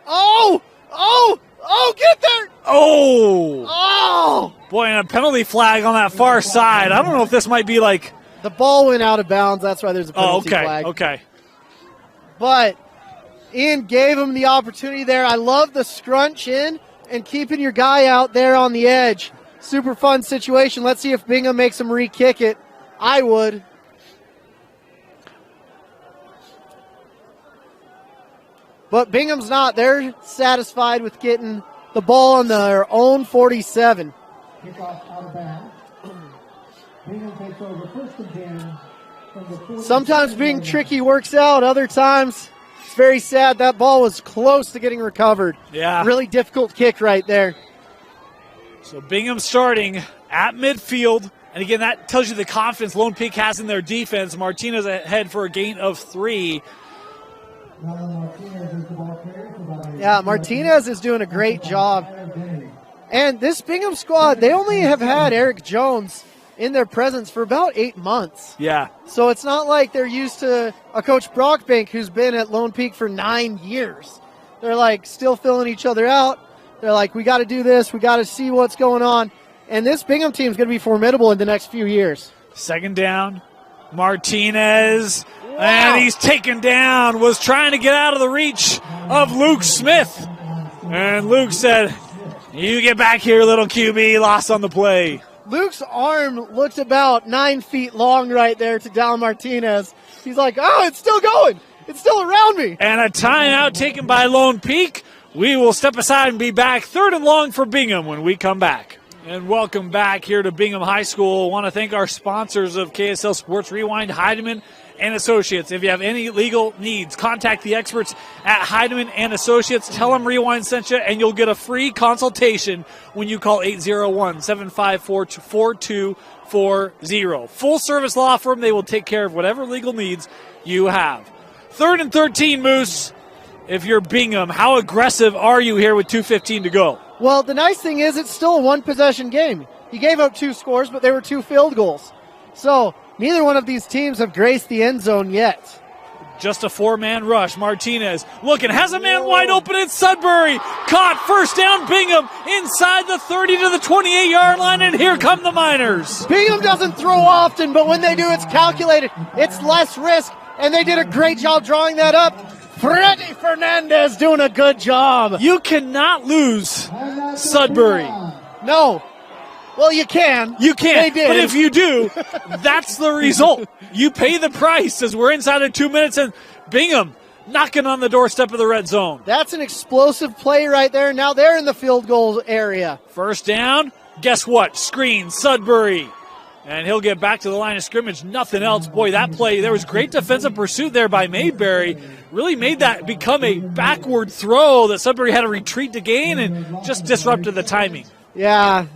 Oh, get there. Oh. Boy, and a penalty flag on that far side. I don't know if this might be like. The ball went out of bounds. That's why there's a penalty flag. Okay. But Ian gave him the opportunity there. I love the scrunch in and keeping your guy out there on the edge. Super fun situation. Let's see if Bingham makes him re-kick it. I would. But Bingham's not. They're satisfied with getting the ball on their own 47. Kickoff out of bounds. Bingham takes over first and 10 from the 40. Sometimes being tricky works out. Other times, it's very sad. That ball was close to getting recovered. Yeah. Really difficult kick right there. So Bingham starting at midfield. And again, that tells you the confidence Lone Peak has in their defense. Martinez ahead for a gain of 3. Yeah, Martinez is doing a great job. And this Bingham squad, they only have had Eric Jones in their presence for about 8 months. Yeah. So it's not like they're used to a Coach Brockbank who's been at Lone Peak for 9 years. They're like still filling each other out. They're like, we got to do this. We got to see what's going on. And this Bingham team is going to be formidable in the next few years. Second down. Martinez. Wow. And he's taken down. Was trying to get out of the reach of Luke Smith. And Luke said, you get back here, little QB. Lost on the play. Luke's arm looked about 9 feet long right there to Dallen Martinez. He's like, oh, it's still going. It's still around me. And a timeout taken by Lone Peak. We will step aside and be back. 3rd and long for Bingham when we come back. And welcome back here to Bingham High School. I want to thank our sponsors of KSL Sports Rewind, Heidemann and Associates. If you have any legal needs, contact the experts at Heidemann and Associates. Tell them Rewind sent you, and you'll get a free consultation when you call 801-754-4240. Full service law firm. They will take care of whatever legal needs you have. 3rd and 13, Moose. If you're Bingham, how aggressive are you here with 2:15 to go? Well, the nice thing is it's still a one-possession game. You gave up 2 scores, but they were 2 field goals. So neither one of these teams have graced the end zone yet. Just a 4-man rush. Martinez looking, has a man wide open in Sudbury. Caught, first down, Bingham inside the 30 to the 28-yard line, and here come the Miners. Bingham doesn't throw often, but when they do, it's calculated. It's less risk, and they did a great job drawing that up. Freddie Fernandez doing a good job. You cannot lose Sudbury. No. Well, you can. You can. They did. But if you do, that's the result. You pay the price as we're inside of 2 minutes, and Bingham knocking on the doorstep of the red zone. That's an explosive play right there. Now they're in the field goal area. First down. Guess what? Screen, Sudbury. And he'll get back to the line of scrimmage. Nothing else. Boy, that play, there was great defensive pursuit there by Mayberry. Really made that become a backward throw that Sudbury had to retreat to gain and just disrupted the timing. Yeah.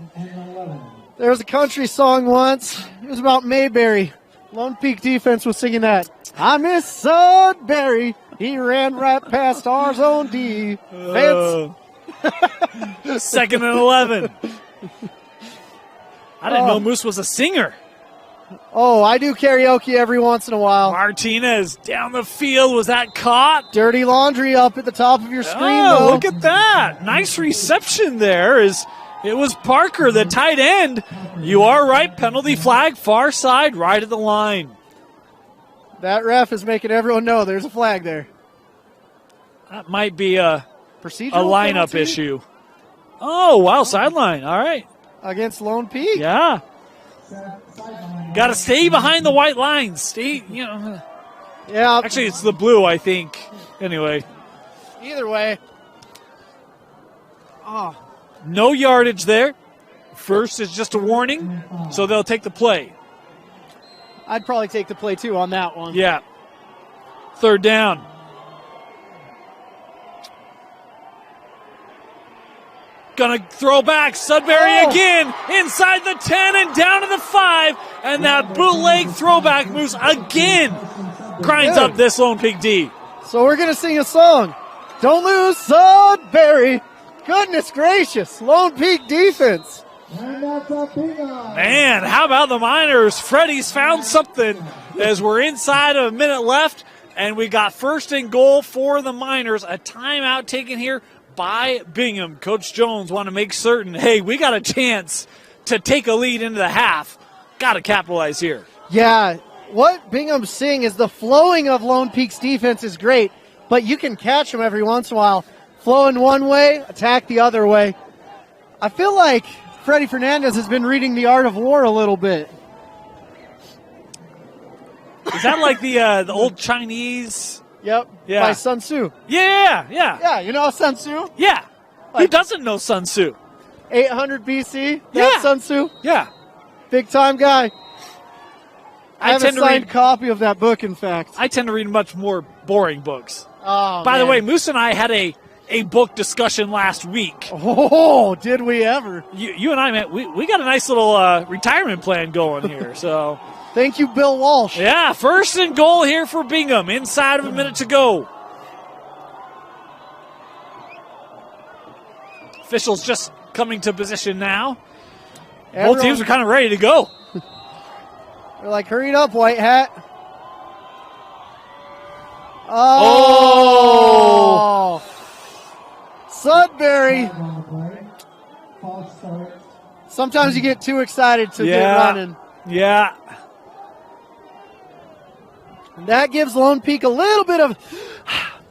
There was a country song once. It was about Mayberry. Lone Peak defense was singing that. I miss Sudbury. He ran right past our zone defense. 2nd and 11. I didn't know Moose was a singer. Oh, I do karaoke every once in a while. Martinez down the field. Was that caught? Dirty laundry up at the top of your screen, Oh, though. look at that. Nice reception there. It was Parker, the tight end. You are right. Penalty flag, far side, right at the line. That ref is making everyone know there's a flag there. That might be a Procedural lineup penalty issue. Oh, wow, sideline. All right. against Lone Peak. Yeah. Got to stay behind the white lines. Stay, you know. Yeah. Actually, it's the blue, I think. Anyway. Either way. Oh. No yardage there. First is just a warning, so they'll take the play. I'd probably take the play, too, on that one. Yeah. Third down. Gonna throw back. Sudbury again inside the 10 and down to the 5. And that bootleg throwback moves again. Grinds up this Lone Peak D. So we're going to sing a song. Don't lose Sudbury. Goodness gracious. Lone Peak defense. Man, how about the Miners? Freddie's found something as we're inside of a minute left. And we got first and goal for the Miners. A timeout taken here by Bingham. Coach Jones want to make certain, hey, we got a chance to take a lead into the half. Got to capitalize here. Yeah, what Bingham's seeing is the flowing of Lone Peak's defense is great, but you can catch them every once in a while. Flowing one way, attack the other way. I feel like Freddie Fernandez has been reading The Art of War a little bit. Is that like the old Chinese? Yep. Yeah. By Sun Tzu. Yeah. Yeah, you know Sun Tzu? Yeah. Who Like- doesn't know Sun Tzu? 800 BC. That's Yeah. Sun Tzu. Yeah. Big time guy. I have a tend to signed read. copy of that book, in fact. I tend to read much more boring books. Oh, By the man. way, Moose and I had a book discussion last week. Oh, did we ever? You and I, man, we got a nice little retirement plan going here. So, Thank you, Bill Walsh. yeah, first and goal here for Bingham. Inside of a minute to go. Officials just coming to position now. Both teams are kind of ready to go. They're like, hurry it up, White Hat. Oh. Sudbury. Sometimes you get too excited to get running. Yeah. And that gives Lone Peak a little bit of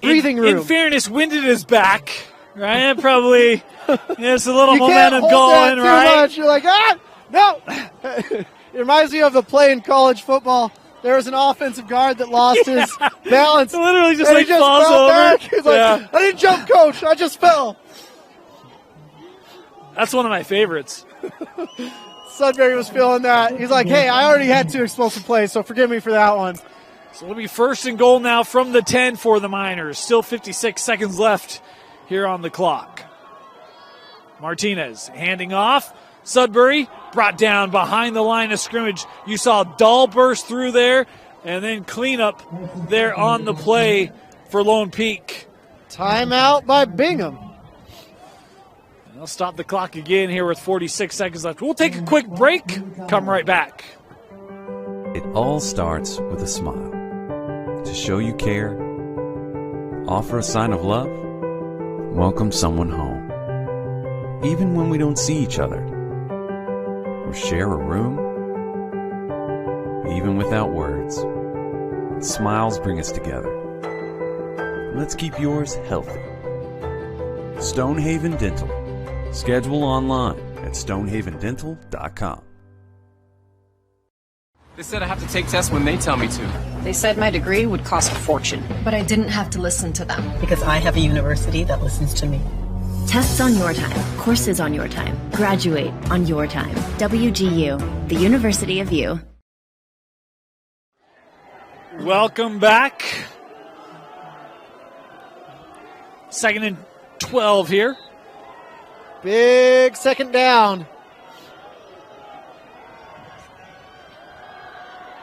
breathing room. In fairness, winded is back, right? Probably there's a little You can't momentum hold going, that too right? much. You're like, no. It reminds me of the play in college football. There was an offensive guard that lost his balance. Literally just and like he just falls fell over. back. He's like, I didn't jump, coach. I just fell. That's one of my favorites. Sudbury was feeling that. He's like, hey, I already had 2 explosive plays, so forgive me for that one. So it'll be first and goal now from the 10 for the Miners. Still 56 seconds left here on the clock. Martinez handing off. Sudbury brought down behind the line of scrimmage. You saw Dahl burst through there, and then cleanup there on the play for Lone Peak. Timeout by Bingham. They'll stop the clock again here with 46 seconds left. We'll take a quick break. Come right back. It all starts with a smile. To show you care, offer a sign of love, welcome someone home. Even when we don't see each other, or share a room, even without words, smiles bring us together. Let's keep yours healthy. Stonehaven Dental. Schedule online at stonehavendental.com. They said I have to take tests when they tell me to. They said my degree would cost a fortune. But I didn't have to listen to them. Because I have a university that listens to me. Tests on your time, courses on your time, graduate on your time. WGU, the University of You. Welcome back. 2nd and 12 here. Big second down.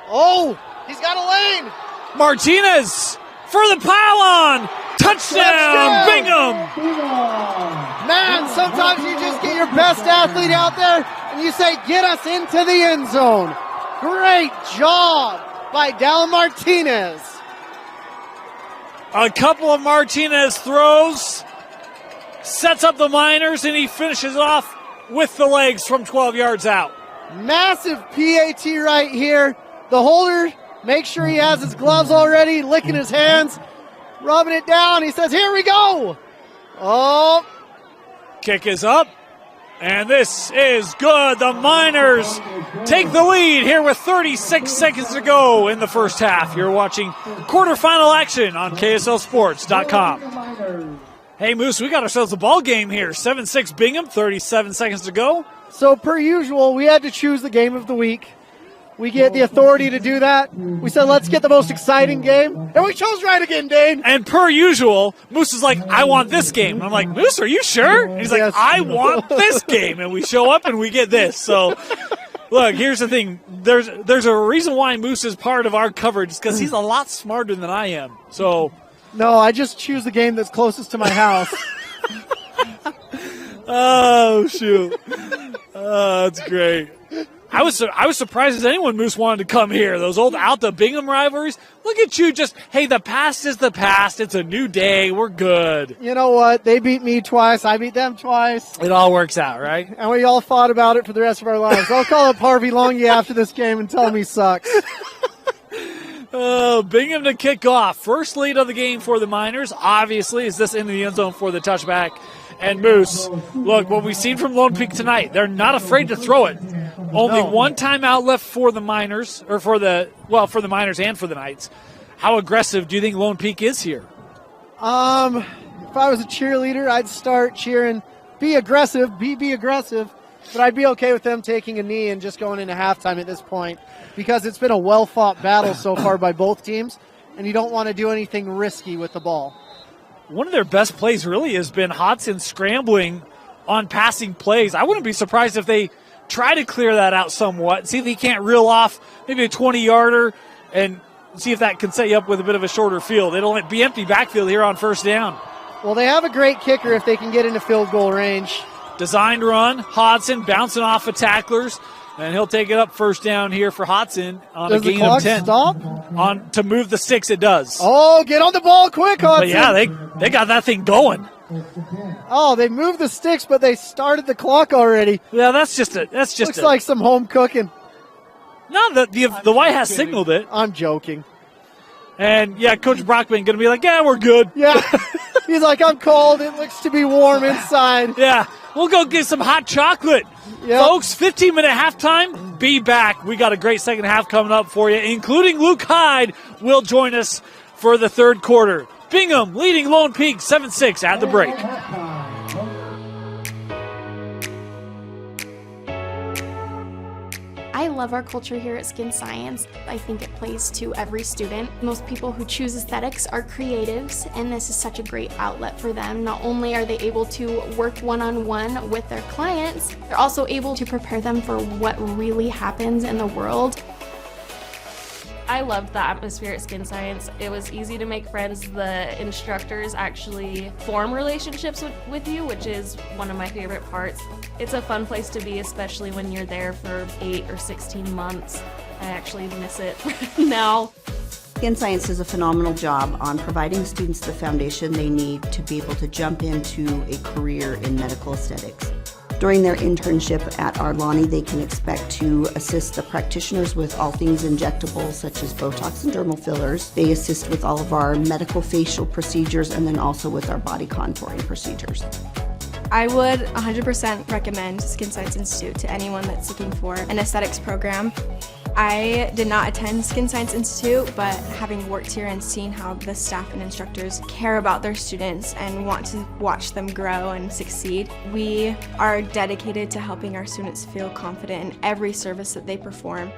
Oh, he's got a lane. Martinez for the pylon. Touchdown, Bingham. Man, sometimes you just get your best athlete out there and you say, get us into the end zone. Great job by Dallen Martinez. A couple of Martinez throws. Sets up the Miners, and he finishes off with the legs from 12 yards out. Massive PAT right here. The holder, make sure he has his gloves already, licking his hands, rubbing it down. He says, here we go. Oh. Kick is up, and this is good. The Miners take the lead here with 36 seconds to go in the first half. You're watching quarterfinal action on KSLSports.com. Hey, Moose, we got ourselves a ball game here. 7-6 Bingham, 37 seconds to go. So per usual, we had to choose the game of the week. We get the authority to do that. We said, let's get the most exciting game. And we chose right again, Dane. And per usual, Moose is like, I want this game. And I'm like, Moose, are you sure? And he's like, Yes. I want this game. And we show up and we get this. So, look, here's the thing. There's a reason why Moose is part of our coverage because he's a lot smarter than I am. So, No, I just choose the game that's closest to my house. oh, shoot. That's great. I was surprised as anyone Moose wanted to come here. Those old Alta Bingham rivalries. Look at you just, hey, the past is the past. It's a new day. We're good. You know what? They beat me twice. I beat them twice. It all works out, right? And we all fought about it for the rest of our lives. I'll call up Harvey Longy after this game and tell him he sucks. Bingham to kick off. First lead of the game for the Miners. Obviously, is this into the end zone for the touchback. And Moose, look, what we've seen from Lone Peak tonight, they're not afraid to throw it. Only one timeout left for the Miners, or for the Miners and for the Knights. How aggressive do you think Lone Peak is here? If I was a cheerleader, I'd start cheering, be aggressive, be aggressive. But I'd be okay with them taking a knee and just going into halftime at this point because it's been a well-fought battle so far by both teams, and you don't want to do anything risky with the ball. One of their best plays really has been Hodson scrambling on passing plays. I wouldn't be surprised if they try to clear that out somewhat, see if he can't reel off maybe a 20-yarder and see if that can set you up with a bit of a shorter field. It'll be empty backfield here on first down. Well, they have a great kicker if they can get into field goal range. Designed run, Hodson bouncing off of tacklers, and he'll take it up first down here for Hodson on a gain of 10. Stop? On to move the sticks, it does. Oh, get on the ball quick, Hodson. But yeah, they got that thing going. Oh, they moved the sticks, but they started the clock already. Yeah, that's just Looks like some home cooking. No, the White Hat signaled it. I'm joking. And yeah, Coach Brockman gonna be like, yeah, we're good. Yeah. He's like, I'm cold. It looks to be warm inside. Yeah, we'll go get some hot chocolate. Yep. Folks, 15-minute halftime. Be back. We got a great second half coming up for you, including Luke Hyde will join us for the third quarter. Bingham leading Lone Peak 7-6 at the break. I love our culture here at Skin Science. I think it plays to every student. Most people who choose aesthetics are creatives, and this is such a great outlet for them. Not only are they able to work one-on-one with their clients, they're also able to prepare them for what really happens in the world. I loved the atmosphere at Skin Science. It was easy to make friends. The instructors actually form relationships with you, which is one of my favorite parts. It's a fun place to be, especially when you're there for 8 or 16 months. I actually miss it now. Skin Science does a phenomenal job on providing students the foundation they need to be able to jump into a career in medical aesthetics. During their internship at Arlani, they can expect to assist the practitioners with all things injectables such as Botox and dermal fillers. They assist with all of our medical facial procedures and then also with our body contouring procedures. I would 100% recommend Skin Science Institute to anyone that's looking for an aesthetics program. I did not attend Skin Science Institute, but having worked here and seen how the staff and instructors care about their students and want to watch them grow and succeed, we are dedicated to helping our students feel confident in every service that they perform.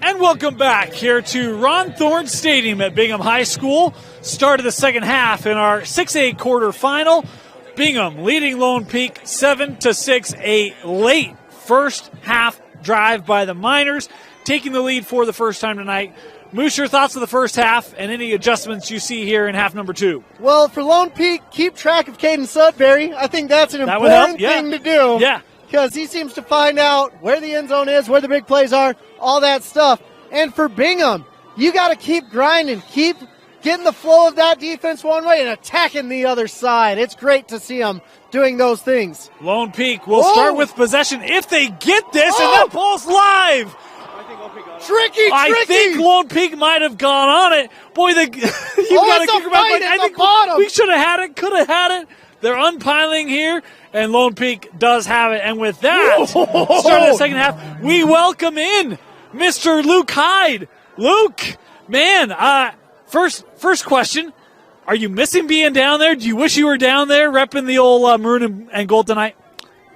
And welcome back here to Ron Thorne Stadium at Bingham High School. Start of the second half in our 6A quarterfinal. Bingham leading Lone Peak 7-6. A late first half drive by the Miners, taking the lead for the first time tonight. Moose, your thoughts of the first half and any adjustments you see here in half number 2? Well, for Lone Peak, keep track of Caden Sudbury. I think that's an important thing to do. Yeah. Because he seems to find out where the end zone is, where the big plays are, all that stuff. And for Bingham, you got to keep grinding, keep getting the flow of that defense one way and attacking the other side. It's great to see them doing those things. Lone Peak will start with possession if they get this, and that ball's live. Tricky. I think Lone Peak might have gone on it. Boy, you got to kick back. I think we should have had it, could have had it. They're unpiling here, and Lone Peak does have it. And with that, starting the second half, we welcome in Mr. Luke Hyde. Luke, man, First question, are you missing being down there? Do you wish you were down there repping the old maroon and gold tonight?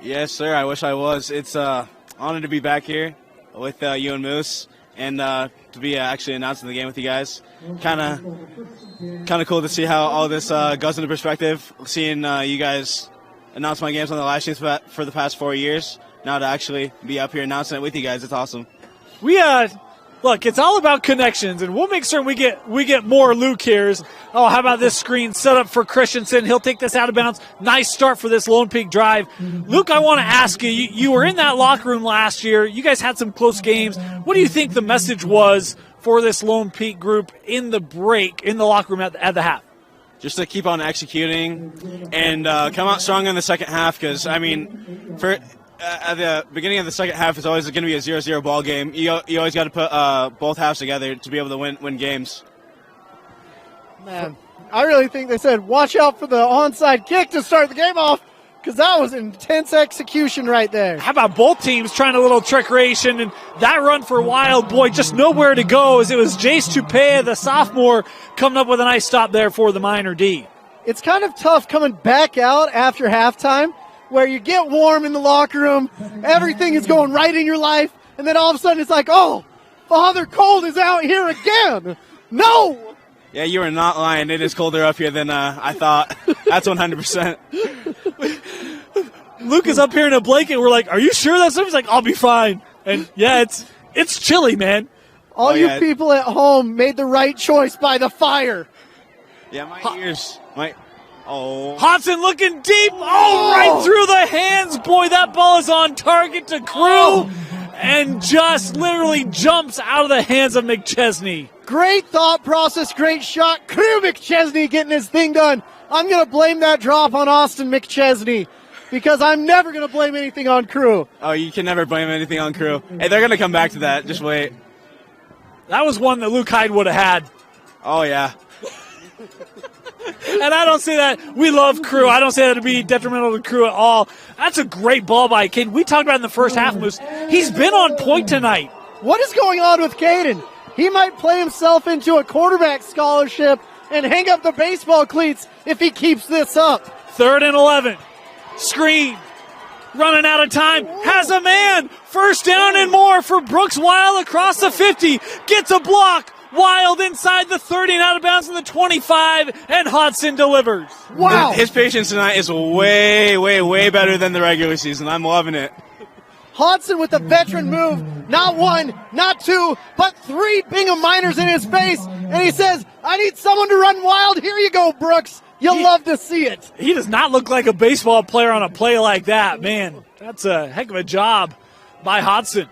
Yes, sir. I wish I was. It's honored to be back here with you and Moose and to be actually announcing the game with you guys. Kind of cool to see how all this goes into perspective, seeing you guys announce my games on the live streams for the past 4 years. Now to actually be up here announcing it with you guys, it's awesome. Look, it's all about connections, and we'll make sure we get more Luke here. Oh, how about this screen set up for Christensen? He'll take this out of bounds. Nice start for this Lone Peak drive. Luke, I want to ask you, you were in that locker room last year. You guys had some close games. What do you think the message was for this Lone Peak group in the locker room at the half? Just to keep on executing and come out strong in the second half because, I mean, at the beginning of the second half, it's always going to be a 0-0 ball game. You always got to put both halves together to be able to win games. Man, I really think they said, watch out for the onside kick to start the game off, because that was intense execution right there. How about both teams trying a little trickeration, and that run for Wild, boy, just nowhere to go, as it was Jace Tupea, the sophomore, coming up with a nice stop there for the Miner D. It's kind of tough coming back out after halftime, where you get warm in the locker room, everything is going right in your life, and then all of a sudden it's like, oh, Father Cold is out here again. No! Yeah, you are not lying. It is colder up here than I thought. That's 100%. Luke is up here in a blanket. We're like, are you sure that's him? He's like, I'll be fine. And, yeah, it's chilly, man. All you people at home made the right choice by the fire. Yeah, my ears. Oh. Hodson looking deep. Oh, right through the hands. Boy, that ball is on target to Crew and just literally jumps out of the hands of McChesney. Great thought process, great shot. Crew McChesney getting his thing done. I'm going to blame that drop on Austin McChesney because I'm never going to blame anything on Crew. Oh, you can never blame anything on Crew. Hey, they're going to come back to that. Just wait. That was one that Luke Hyde would have had. Oh, yeah. And I don't say that. We love Crew. I don't say that to be detrimental to Crew at all. That's a great ball by Caden. We talked about it in the first half, Moose. He's been on point tonight. What is going on with Caden? He might play himself into a quarterback scholarship and hang up the baseball cleats if he keeps this up. 3rd and 11. Screen. Running out of time. Has a man. First down and more for Brooks Wild across the 50. Gets a block. Wild inside the 30 and out of bounds in the 25, and Hodson delivers. Wow. His patience tonight is way, way, way better than the regular season. I'm loving it. Hodson with a veteran move. Not one, not two, but 3 Bingham Miners in his face. And he says, I need someone to run wild. Here you go, Brooks. You'll love to see it. He does not look like a baseball player on a play like that. Man, that's a heck of a job by Hodson.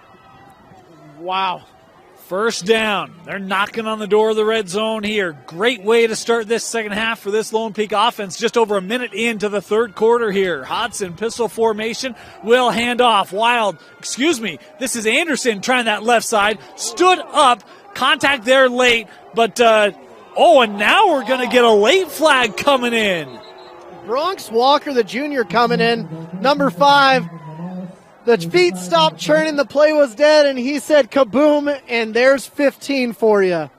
Wow. First down. They're knocking on the door of the red zone here. Great way to start this second half for this Lone Peak offense. Just over a minute into the third quarter here. Hodson, pistol formation, will hand off. This is Anderson trying that left side. Stood up. Contact there late. But, and now we're going to get a late flag coming in. Bronx Walker, the junior, coming in. Number 5. The feet stopped churning, the play was dead, and he said kaboom, and there's 15 for you. A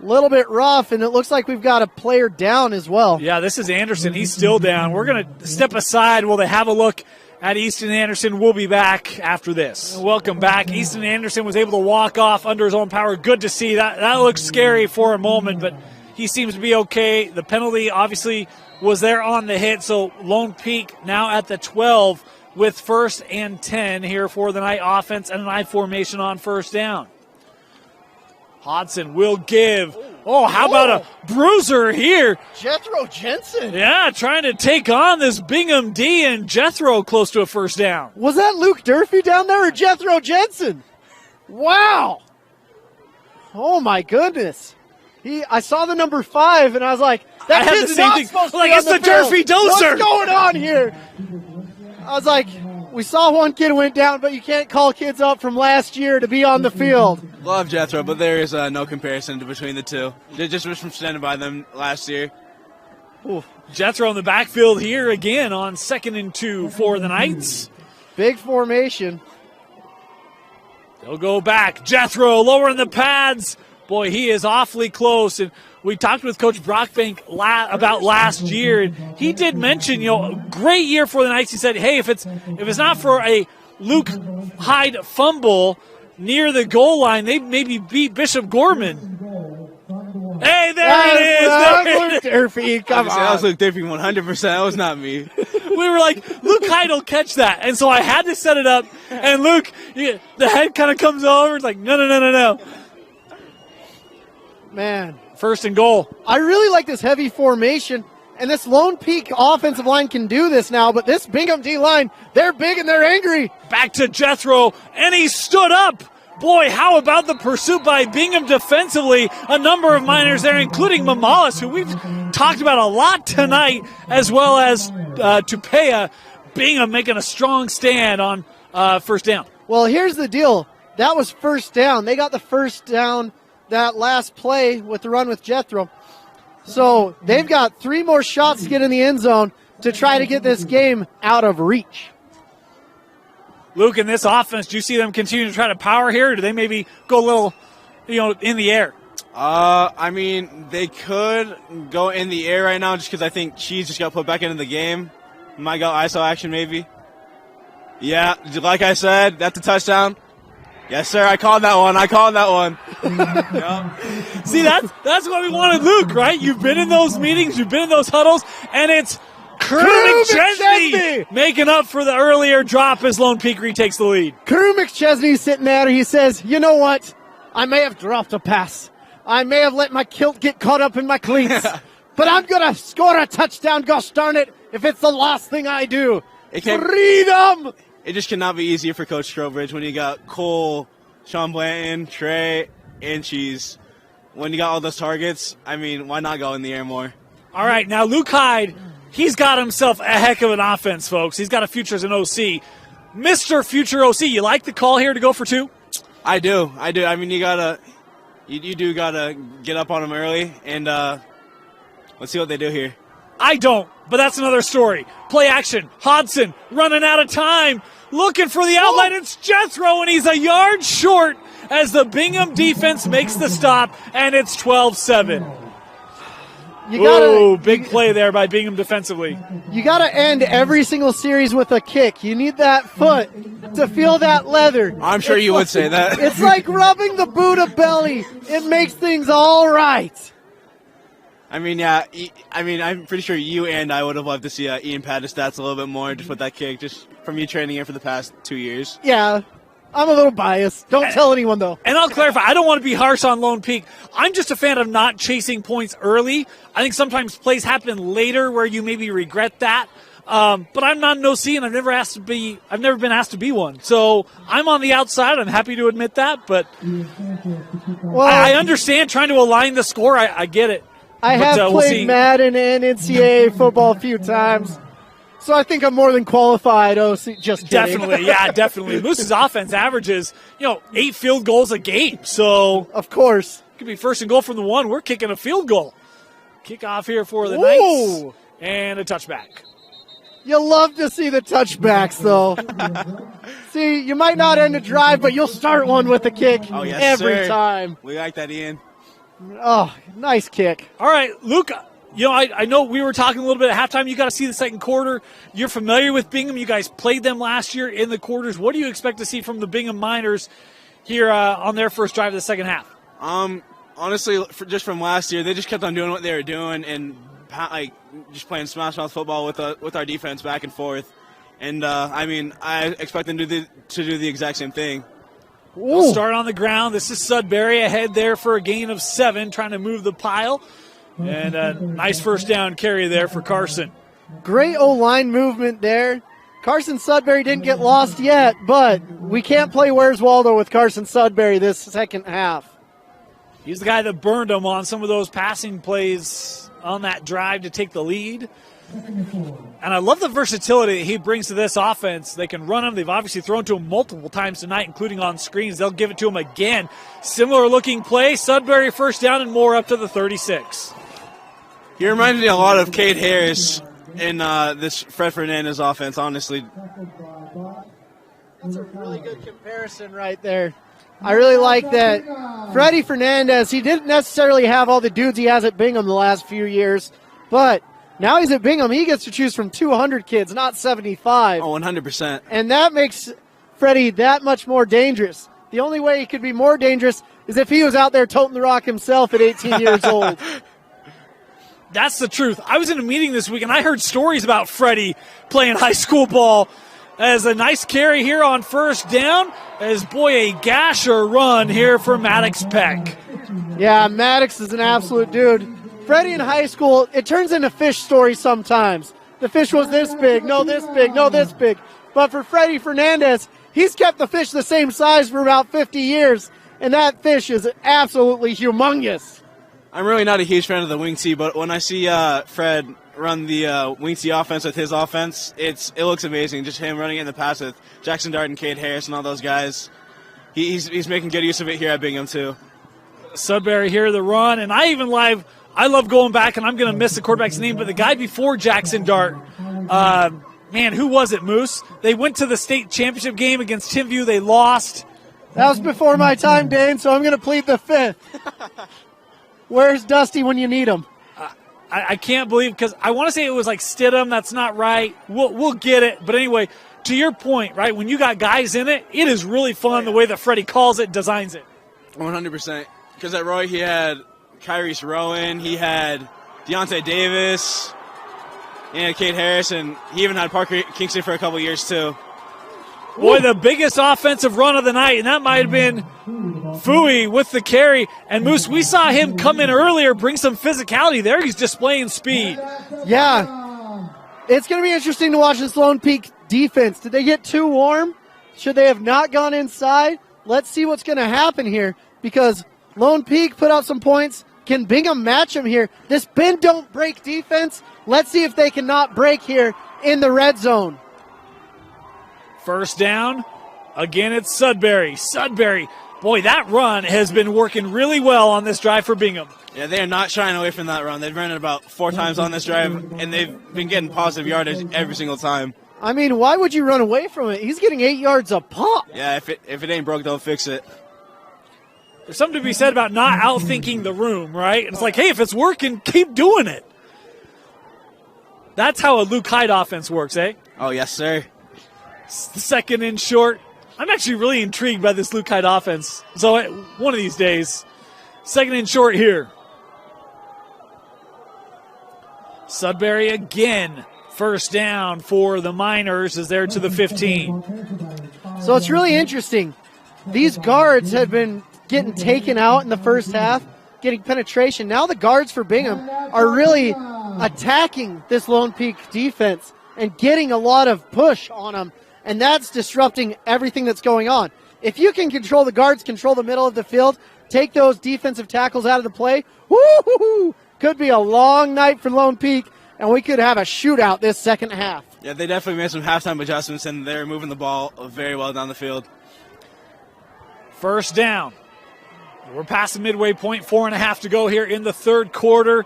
little bit rough, and it looks like we've got a player down as well. Yeah, this is Anderson. He's still down. We're going to step aside while they have a look at Easton Anderson. We'll be back after this. Welcome back. Easton Anderson was able to walk off under his own power. Good to see. That looks scary for a moment, but he seems to be okay. The penalty obviously was there on the hit, so Lone Peak now at the 12 with 1st and 10 here for the night offense and an I formation on first down. Hodson will give. Oh, how about a bruiser here? Jethro Jensen. Yeah, trying to take on this Bingham D, and Jethro close to a first down. Was that Luke Durfee down there or Jethro Jensen? Wow. Oh, my goodness. I saw the number 5, and I was like, that kid's not supposed to be on the field. It's the Durfee dozer. What's going on here? I was like, we saw one kid went down, but you can't call kids up from last year to be on the field. Love Jethro, but there is no comparison between the two. Just from standing by them last year. Ooh. Jethro in the backfield here again on 2nd and 2 for the Knights. Big formation. They'll go back. Jethro lowering the pads. boy, he is awfully close. And we talked with Coach Brockbank about last year, and he did mention, great year for the Knights. He said, hey, if it's not for a Luke Hyde fumble near the goal line, they maybe beat Bishop Gorman. Hey, there it is. That was Luke Durfee. Come on. That was Luke Durfee 100%. That was not me. We were like, Luke Hyde will catch that. And so I had to set it up. And Luke, the head kind of comes over. It's like, no. Man. First and goal. I really like this heavy formation. And this Lone Peak offensive line can do this now. But this Bingham D line, they're big and they're angry. Back to Jethro. And he stood up. Boy, how about the pursuit by Bingham defensively? A number of Miners there, including Mamalis, who we've talked about a lot tonight, as well as Tupea. Bingham making a strong stand on first down. Well, here's the deal. That was first down. They got the first down that last play with the run with Jethro. So they've got 3 more shots to get in the end zone to try to get this game out of reach. Luke, in this offense, do you see them continue to try to power here, or do they maybe go a little, in the air? I mean, they could go in the air right now just because I think Cheese just got put back into the game. Might go ISO action maybe. Yeah, like I said, that's a touchdown. Yes, sir, I called that one. Yep. See, that's what we wanted, Luke, right? You've been in those meetings, you've been in those huddles, and it's Crew McChesney making up for the earlier drop as Lone Peak retakes the lead. Crew McChesney sitting there. He says, you know what? I may have dropped a pass. I may have let my kilt get caught up in my cleats. But I'm going to score a touchdown, gosh darn it, if it's the last thing I do. Freedom! It just cannot be easier for Coach Strobridge when you got Cole, Sean Blanton, Trey, and Cheese. When you got all those targets, I mean, why not go in the air more? All right, now Luke Hyde, he's got himself a heck of an offense, folks. He's got a future as an OC. Mr. Future OC, you like the call here to go for 2? I do. I mean, you do gotta get up on them early, and let's see what they do here. I don't, but that's another story. Play action. Hodson running out of time, looking for the outlet. It's Jethro, and he's a yard short as the Bingham defense makes the stop, and it's 12-7. Big play there by Bingham defensively. You got to end every single series with a kick. You need that foot to feel that leather. I'm sure you would say that. It's like rubbing the Buddha belly. It makes things all right. I mean, yeah. I'm pretty sure you and I would have loved to see Ian pad his stats a little bit more just with that kick, just from you training it for the past 2 years. Yeah. I'm a little biased. Don't tell anyone, though. And I'll clarify, I don't want to be harsh on Lone Peak. I'm just a fan of not chasing points early. I think sometimes plays happen later where you maybe regret that. But I'm not an OC, and I've never been asked to be one. So I'm on the outside. I'm happy to admit that. But I understand trying to align the score. I get it. I have played Madden and NCAA football a few times. So I think I'm more than qualified. Just kidding. Definitely, yeah, definitely. Moose's offense averages, 8 field goals a game. So of course, it could be first and goal from the 1. We're kicking a field goal. Kickoff here for the Knights, and a touchback. You love to see the touchbacks, though. See, you might not end a drive, but you'll start one with a kick every time. We like that, Ian. Oh, nice kick. All right, Luke. I know we were talking a little bit at halftime. You got to see the second quarter. You're familiar with Bingham. You guys played them last year in the quarters. What do you expect to see from the Bingham Miners here on their first drive of the second half? Honestly, just from last year, they just kept on doing what they were doing and just playing smash mouth football with our defense back and forth. And I expect them to do the exact same thing. We'll start on the ground. This is Sudbury ahead there for a gain of 7, trying to move the pile. And a nice first down carry there for Carson. Great O-line movement there. Carson Sudbury didn't get lost yet, but we can't play Where's Waldo with Carson Sudbury this second half. He's the guy that burned him on some of those passing plays on that drive to take the lead. And I love the versatility that he brings to this offense. They can run him. They've obviously thrown to him multiple times tonight, including on screens. They'll give it to him again. Similar looking play. Sudbury first down and more up to the 36. He reminded me a lot of Cade Harris in this Fred Fernandez offense, honestly. That's a really good comparison right there. I really like that Freddie Fernandez, he didn't necessarily have all the dudes he has at Bingham the last few years, but now he's at Bingham. He gets to choose from 200 kids, not 75. Oh, 100%. And that makes Freddie that much more dangerous. The only way he could be more dangerous is if he was out there toting the rock himself at 18 years old. That's the truth. I was in a meeting this week, and I heard stories about Freddie playing high school ball. As a nice carry here on first down, as a gasher run here for Maddox Peck. Yeah, Maddox is an absolute dude. Freddie in high school, it turns into fish stories sometimes. The fish was this big, no this big, no this big. But for Freddie Fernandez, he's kept the fish the same size for about 50 years, and that fish is absolutely humongous. I'm really not a huge fan of the wing tee, but when I see Fred run the wing tee offense with his offense, it looks amazing. Just him running it in the pass with Jackson Dart and Cade Harris and all those guys. He's making good use of it here at Bingham too. Sudbury here the run, and I love going back, and I'm going to miss the quarterback's name, but the guy before Jackson Dart, man, who was it, Moose? They went to the state championship game against Timview. They lost. That was before my time, Dane, so I'm going to plead the fifth. Where's Dusty when you need him? I can't believe, because I want to say it was like Stidham. That's not right. We'll get it. But anyway, to your point, right, when you got guys in it, it is really fun the way that Freddie calls it, designs it. 100%. Because at Roy, he had Kyrie's Rowan, he had Deontay Davis, and Cade Harris, and he even had Parker Kingston for a couple years too. Boy, the biggest offensive run of the night, and that might have been Fooey with the carry. And Moose, we saw him come in earlier, bring some physicality there. He's displaying speed. Yeah. It's going to be interesting to watch this Lone Peak defense. Did they get too warm? Should they have not gone inside? Let's see what's going to happen here, because Lone Peak put out some points. Can Bingham match them here? This bend don't break defense. Let's see if they cannot break here in the red zone. First down. Again, it's Sudbury. Sudbury. Boy, that run has been working really well on this drive for Bingham. Yeah, they are not shying away from that run. They've run it about 4 times on this drive, and they've been getting positive yardage every single time. I mean, why would you run away from it? He's getting 8 yards a pop. Yeah, if it ain't broke, don't fix it. There's something to be said about not outthinking the room, right? It's like, hey, if it's working, keep doing it. That's how a Luke Hyde offense works, eh? Oh, yes, sir. Second and short. I'm actually really intrigued by this Luke Hyde offense. So one of these days, second and short here. Sudbury again. First down for the Miners as they're to the 15. So it's really interesting. These guards have been getting taken out in the first half, getting penetration. Now the guards for Bingham are really attacking this Lone Peak defense and getting a lot of push on them, and that's disrupting everything that's going on. If you can control the guards, control the middle of the field, take those defensive tackles out of the play, woo-hoo-hoo, could be a long night for Lone Peak, and we could have a shootout this second half. Yeah, they definitely made some halftime adjustments, and they're moving the ball very well down the field. First down. We're past the midway point, 4.5 to go here in the third quarter.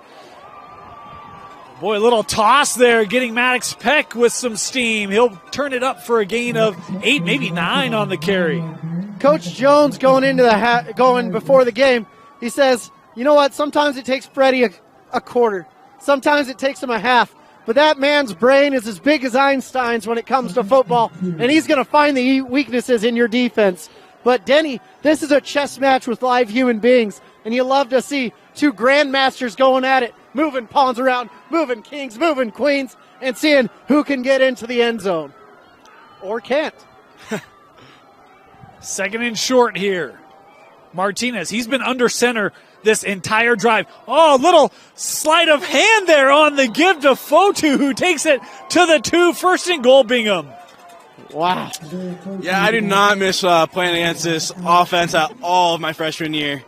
Boy, a little toss there, getting Maddox Peck with some steam. He'll turn it up for a gain of 8, maybe 9 on the carry. Coach Jones going before the game, he says, you know what, sometimes it takes Freddie a quarter. Sometimes it takes him a half. But that man's brain is as big as Einstein's when it comes to football, and he's going to find the weaknesses in your defense. But, Denny, this is a chess match with live human beings, and you love to see two grandmasters going at it, moving pawns around, moving kings, moving queens, and seeing who can get into the end zone. Or can't. Second and short here. Martinez, he's been under center this entire drive. Oh, little sleight of hand there on the give to Fotu, who takes it to the 2, first and goal, Bingham. Wow. Yeah, I do not miss playing against this offense at all of my freshman year.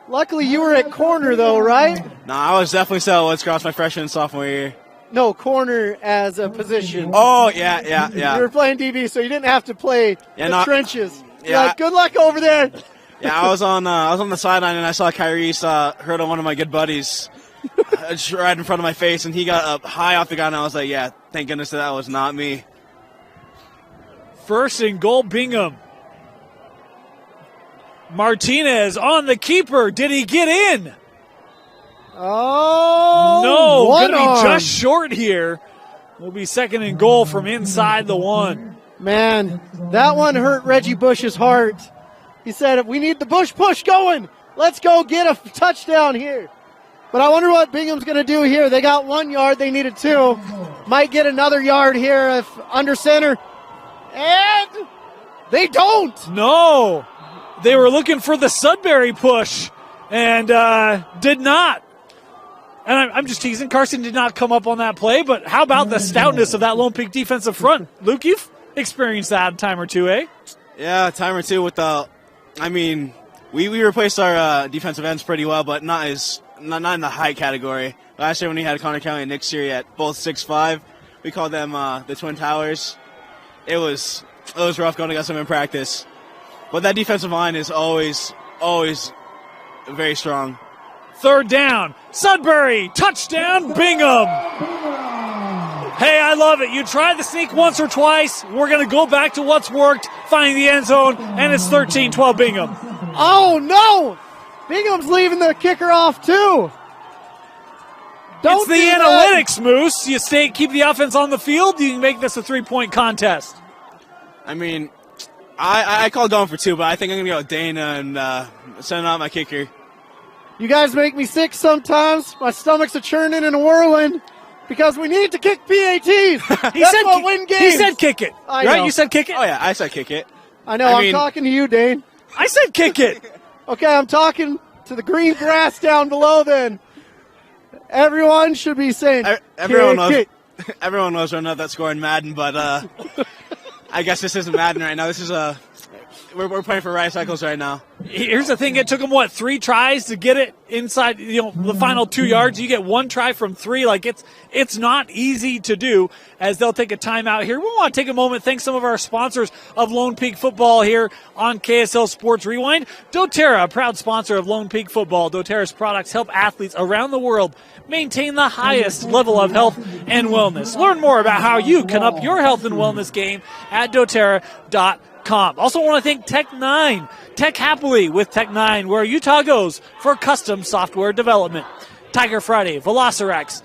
Luckily, you were at corner, though, right? No, I was definitely Stella Woods across my freshman and sophomore year. No, corner as a position. Oh, yeah. You were playing DB, so you didn't have to play trenches. Yeah. Like, good luck over there. Yeah, I was on the sideline, and I saw Kyrie hurt on one of my good buddies right in front of my face, and he got up high off the ground, and I was like, yeah, thank goodness that was not me. First and goal, Bingham. Martinez on the keeper. Did he get in? Oh, no, one going to arm. be just short here. Will be second and goal from inside the 1. Man, that one hurt Reggie Bush's heart. He said, we need the Bush push going. Let's go get a touchdown here. But I wonder what Bingham's going to do here. They got 1 yard. They needed 2. Might get another yard here if under center. And they don't. No. They were looking for the Sudbury push and did not. And I'm just teasing. Carson did not come up on that play, but how about the stoutness of that Lone Peak defensive front? Luke, you've experienced that a time or two, eh? Yeah, a time or two with the – I mean, we replaced our defensive ends pretty well, but not in the height category. Last year when we had Connor County and Nick Siri at both 6'5", we called them the Twin Towers. It was rough going against them in practice. But that defensive line is always very strong. Third down, Sudbury, touchdown, Bingham. Hey, I love it. You try the sneak once or twice. We're going to go back to what's worked, finding the end zone, and it's 13-12 Bingham. Oh, no. Bingham's leaving the kicker off, too. It's the analytics, Moose. You keep the offense on the field, you can make this a 3-point contest. I mean, I called going for 2, but I think I'm going to go with Dana and send out my kicker. You guys make me sick sometimes. My stomach's a churning and a whirling because we need to kick PATs. That's what win games. He said kick it. Right? You said kick it? Oh, yeah, I said kick it. I know. I'm talking to you, Dane. I said kick it. Okay, I'm talking to the green grass down below then. Everyone should be saying everyone knows. kick. Everyone knows we're not that score in Madden, but I guess this isn't Madden right now. This is we're playing for Riot Cycles right now. Here's the thing. It took them, 3 tries to get it inside, the final 2 yards. You get 1 try from 3. Like, it's not easy to do as they'll take a timeout here. We want to take a moment, thank some of our sponsors of Lone Peak Football here on KSL Sports Rewind. doTERRA, a proud sponsor of Lone Peak Football. doTERRA's products help athletes around the world maintain the highest level of health and wellness. Learn more about how you can up your health and wellness game at doTERRA.com. Also want to thank Tech9. Tech happily with Tech9, where Utah goes for custom software development. Tiger Friday, Velociraptor,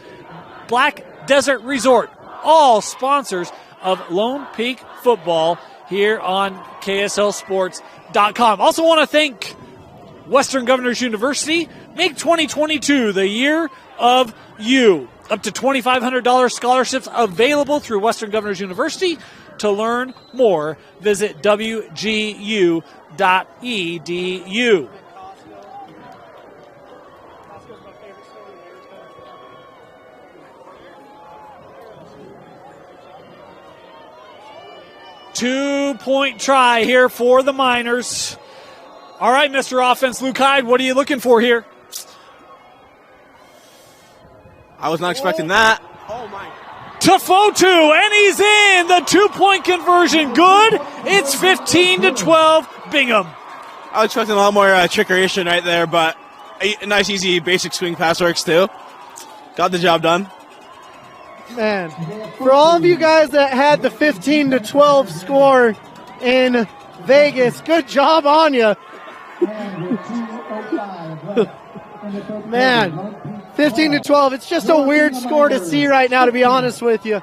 Black Desert Resort, all sponsors of Lone Peak Football here on KSLSports.com. Also want to thank Western Governors University. Make 2022 the year of you. Up to $2,500 scholarships available through Western Governors University. To learn more, visit wgu.edu. 2-point try here for the Miners. All right, Mr. Offense, Luke Hyde, what are you looking for here? I was not expecting that. Oh, my. Tafotu, and he's in. The 2-point conversion, good. It's 15-12, Bingham. I was expecting a lot more trickeration right there, but a nice, easy, basic swing pass works too. Got the job done. Man, for all of you guys that had the 15-12 score in Vegas, good job on you. Man, 15-12, it's just a weird score to see right now, to be honest with you.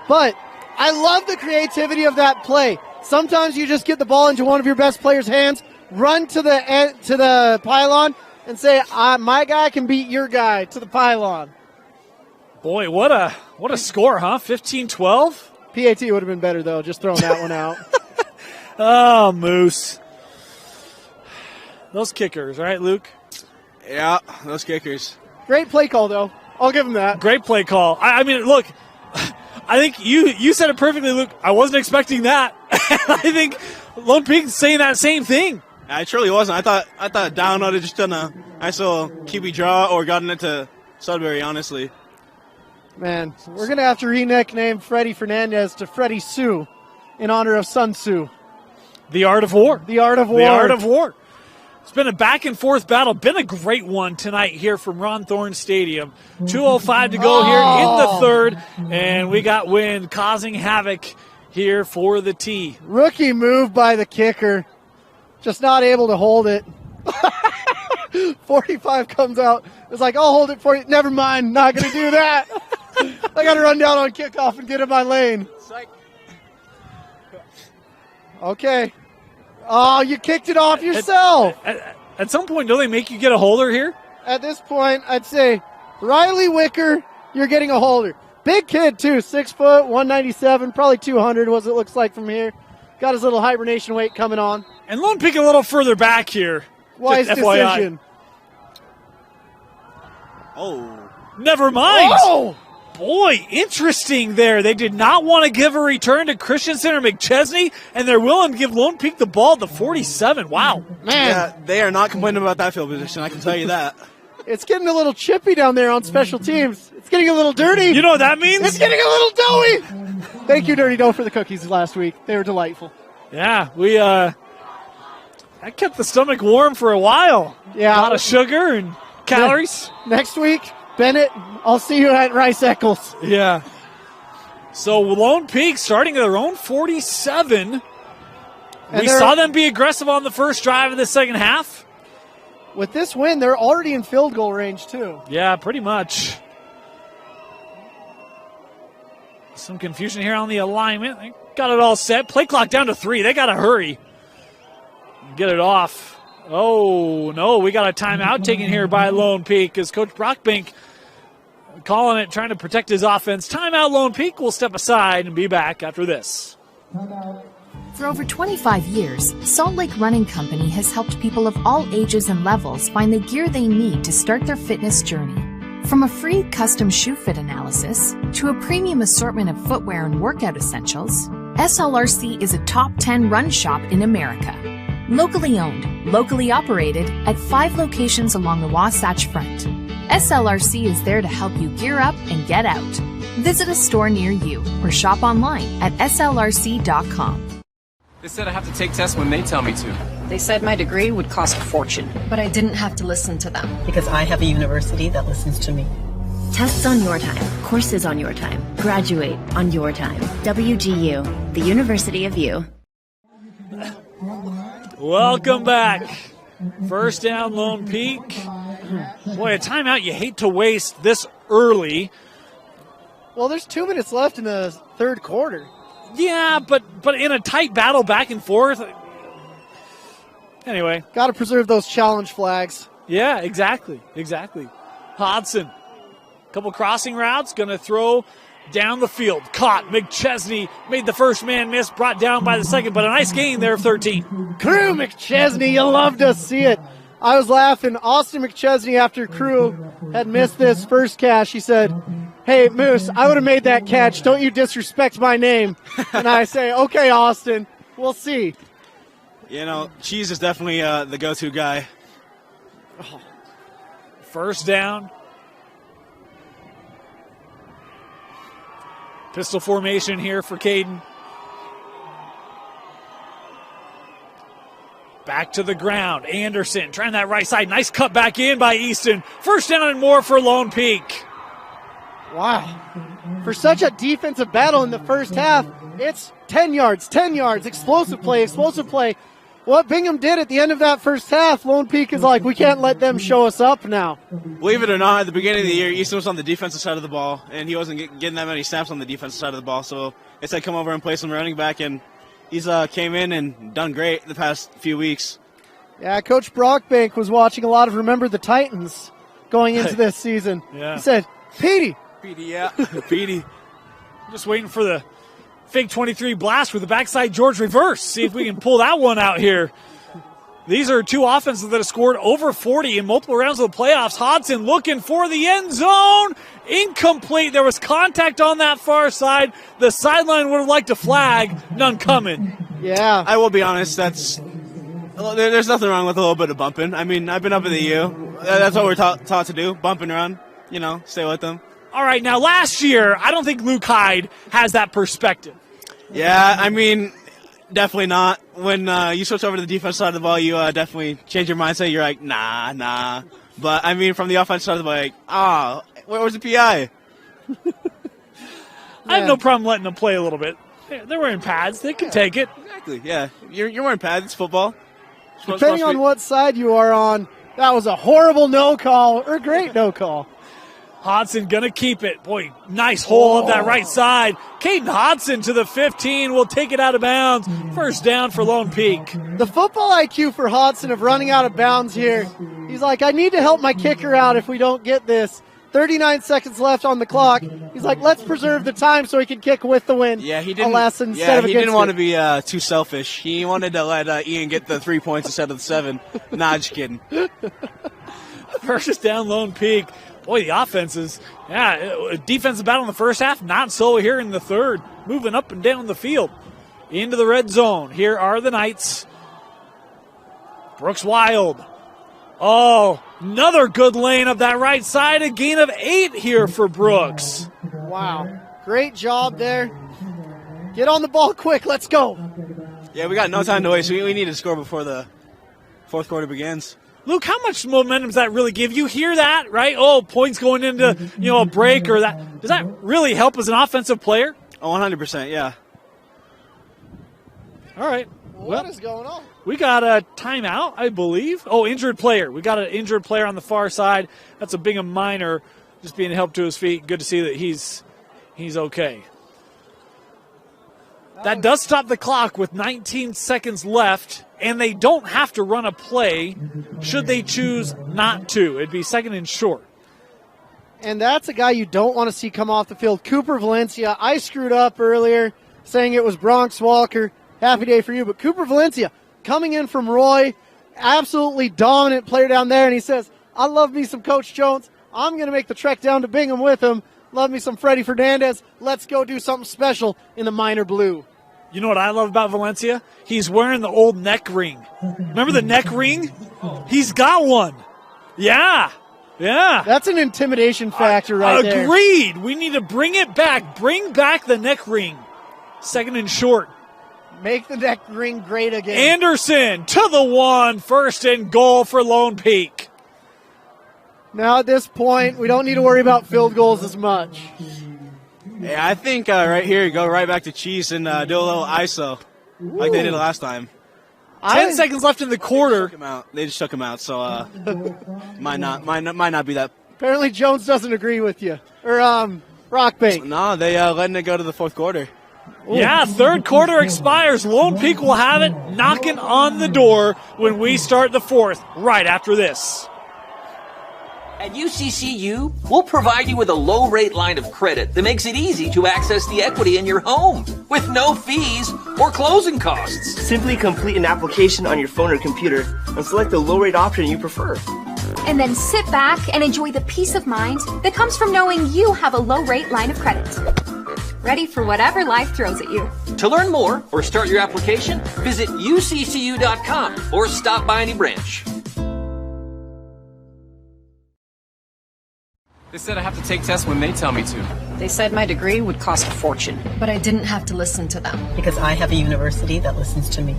But I love the creativity of that play. Sometimes you just get the ball into one of your best players' hands, run to the pylon, and say, my guy can beat your guy to the pylon. Boy, what a score, huh? 15-12? PAT would have been better, though, just throwing that one out. Oh, Moose. Those kickers, right, Luke? Yeah, those kickers. Great play call, though. I'll give him that. Great play call. I mean, look, I think you said it perfectly, Luke. I wasn't expecting that. I think Lone Peak's saying that same thing. I truly wasn't. I thought Dallen would have just done a nice little QB draw or gotten it to Sudbury, honestly. Man, we're going to have to rename Freddie Fernandez to Freddie Sue in honor of Sun Tzu. The Art of War. The Art of War. The Art of War. It's been a back-and-forth battle. Been a great one tonight here from Ron Thorne Stadium. 2:05 to go here in the third, and we got wind causing havoc here for the tee. Rookie move by the kicker. Just not able to hold it. 45 comes out. It's like, I'll hold it for you. Never mind. Not going to do that. I got to run down on kickoff and get in my lane. Okay. Oh, you kicked it off yourself. At some point, don't they make you get a holder here? At this point, I'd say Riley Wicker, you're getting a holder. Big kid, too. 6 foot, 197, probably 200 was it looks like from here. Got his little hibernation weight coming on. And Lone Peak a little further back here. Wise decision. Oh. Never mind. Oh! Boy, interesting there. They did not want to give a return to Christensen or McChesney, and they're willing to give Lone Peak the ball at the 47. Wow. Man. Yeah, they are not complaining about that field position, I can tell you that. It's getting a little chippy down there on special teams. It's getting a little dirty. You know what that means? It's getting a little doughy. Thank you, Dirty Dough, for the cookies last week. They were delightful. Yeah, that kept the stomach warm for a while. Yeah. A lot of sugar and calories. Next week, Bennett, I'll see you at Rice Eccles. Yeah. So Lone Peak starting at their own 47. We saw them be aggressive on the first drive of the second half. With this win, they're already in field goal range, too. Yeah, pretty much. Some confusion here on the alignment. They got it all set. Play clock down to 3. They got to hurry. Get it off. Oh, no, we got a timeout taken here by Lone Peak as Coach Brockbank calling it, trying to protect his offense. Timeout, Lone Peak. We'll step aside and be back after this. For over 25 years, Salt Lake Running Company has helped people of all ages and levels find the gear they need to start their fitness journey. From a free custom shoe fit analysis to a premium assortment of footwear and workout essentials, SLRC is a top 10 run shop in America. Locally owned, locally operated at 5 locations along the Wasatch Front. SLRC is there to help you gear up and get out. Visit a store near you or shop online at slrc.com. They said I have to take tests when they tell me to. They said my degree would cost a fortune. But I didn't have to listen to them. Because I have a university that listens to me. Tests on your time, courses on your time, graduate on your time. WGU, the University of You. Welcome back. First down, Lone Peak. Boy, a timeout you hate to waste this early. Well, there's 2 minutes left in the third quarter. Yeah, but in a tight battle back and forth. Anyway. Got to preserve those challenge flags. Yeah, exactly. Hodson. Couple crossing routes. Going to throw down the field. Caught. McChesney made the first man miss. Brought down by the second. But a nice gain there of 13. Crew McChesney. You love to see it. I was laughing. Austin McChesney, after Crew had missed this first catch, he said, "Hey, Moose, I would have made that catch. Don't you disrespect my name." And I say, "Okay, Austin, we'll see." You know, Cheese is definitely the go-to guy. Oh. First down. Pistol formation here for Caden. Back to the ground. Anderson trying that right side. Nice cut back in by Easton. First down and more for Lone Peak. Wow. For such a defensive battle in the first half, it's 10 yards, explosive play. What Bingham did at the end of that first half, Lone Peak is like, we can't let them show us up now. Believe it or not, at the beginning of the year, Easton was on the defensive side of the ball, and he wasn't getting that many snaps on the defensive side of the ball. So they said, come over and play some running back, and he's came in and done great the past few weeks. Yeah, Coach Brockbank was watching a lot of Remember the Titans going into this season. Yeah. He said, Petey, yeah. Petey. Just waiting for the fake 23 blast with the backside George reverse. See if we can pull that one out here. These are two offenses that have scored over 40 in multiple rounds of the playoffs. Hodson looking for the end zone. Incomplete. There was contact on that far side. The sideline would have liked a flag. None coming. Yeah. I will be honest, there's nothing wrong with a little bit of bumping. I mean, I've been up at the U. That's what we're taught to do, bump and run. You know, stay with them. All right, now last year, I don't think Luke Hyde has that perspective. Yeah, I mean, definitely not. When you switch over to the defense side of the ball, you definitely change your mindset. You're like, nah. But, I mean, from the offense side of the ball, like, where's the PI? I have no problem letting them play a little bit. They're wearing pads. They can take it. Exactly, yeah. You're wearing pads. It's football. Depending on what side you are on, that was a horrible no call or a great no call. Hodson going to keep it. Boy, nice hole up that right side. Caden Hodson to the 15 will take it out of bounds. First down for Lone Peak. The football IQ for Hodson of running out of bounds here. He's like, I need to help my kicker out if we don't get this. 39 seconds left on the clock. He's like, let's preserve the time so he can kick with the win. Yeah, he didn't. He didn't want to be too selfish. He wanted to let Ian get the 3 points instead of the 7. Nah, just kidding. First down, Lone Peak. Boy, the offenses, defensive battle in the first half, not so here in the third. Moving up and down the field. Into the red zone. Here are the Knights. Brooks Wild. Oh, another good lane up that right side. A gain of 8 here for Brooks. Wow. Great job there. Get on the ball quick. Let's go. Yeah, we got no time to waste. We need to score before the fourth quarter begins. Luke, how much momentum does that really give? You hear that, right? Oh, points going into, a break or that. Does that really help as an offensive player? Oh, 100%, yeah. All right. What is going on? We got a timeout, I believe. Oh, injured player. We got an injured player on the far side. That's a Bingham Miner just being helped to his feet. Good to see that he's okay. That does stop the clock with 19 seconds left, and they don't have to run a play should they choose not to. It'd be second and short. And that's a guy you don't want to see come off the field. Cooper Valencia. I screwed up earlier saying it was Bronx Walker. Happy day for you. But Cooper Valencia coming in from Roy, absolutely dominant player down there. And he says, I love me some Coach Jones. I'm going to make the trek down to Bingham with him. Love me some Freddie Fernandez. Let's go do something special in the Miner blue. You know what I love about Valencia? He's wearing the old neck ring. Remember the neck ring? He's got one. Yeah. That's an intimidation factor there. Agreed. We need to bring it back. Bring back the neck ring. Second and short. Make the neck ring great again. Anderson to the 1. First and goal for Lone Peak. Now at this point, we don't need to worry about field goals as much. Yeah, I think right here, go right back to Cheese and do a little ISO like they did last time. 10 seconds left in the quarter. They just took him out, so might not be that. Apparently Jones doesn't agree with you. Or Rockbait. No, they letting it go to the fourth quarter. Ooh. Yeah, third quarter expires. Lone Peak will have it knocking on the door when we start the fourth right after this. At UCCU, we'll provide you with a low-rate line of credit that makes it easy to access the equity in your home with no fees or closing costs. Simply complete an application on your phone or computer and select the low-rate option you prefer. And then sit back and enjoy the peace of mind that comes from knowing you have a low-rate line of credit. Ready for whatever life throws at you. To learn more or start your application, visit uccu.com or stop by any branch. They said I have to take tests when they tell me to. They said my degree would cost a fortune. But I didn't have to listen to them. Because I have a university that listens to me.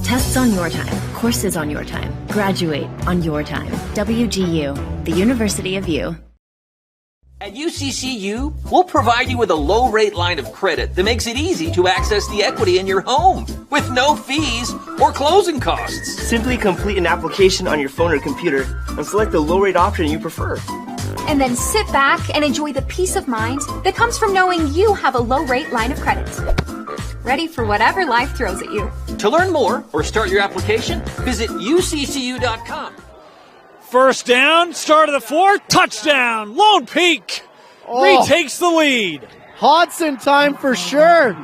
Tests on your time. Courses on your time. Graduate on your time. WGU, the University of You. At UCCU, we'll provide you with a low-rate line of credit that makes it easy to access the equity in your home with no fees or closing costs. Simply complete an application on your phone or computer and select the low-rate option you prefer. And then sit back and enjoy the peace of mind that comes from knowing you have a low-rate line of credit. Ready for whatever life throws at you. To learn more or start your application, visit uccu.com. First down, start of the fourth, touchdown. Lone Peak retakes the lead. Hodson time for sure.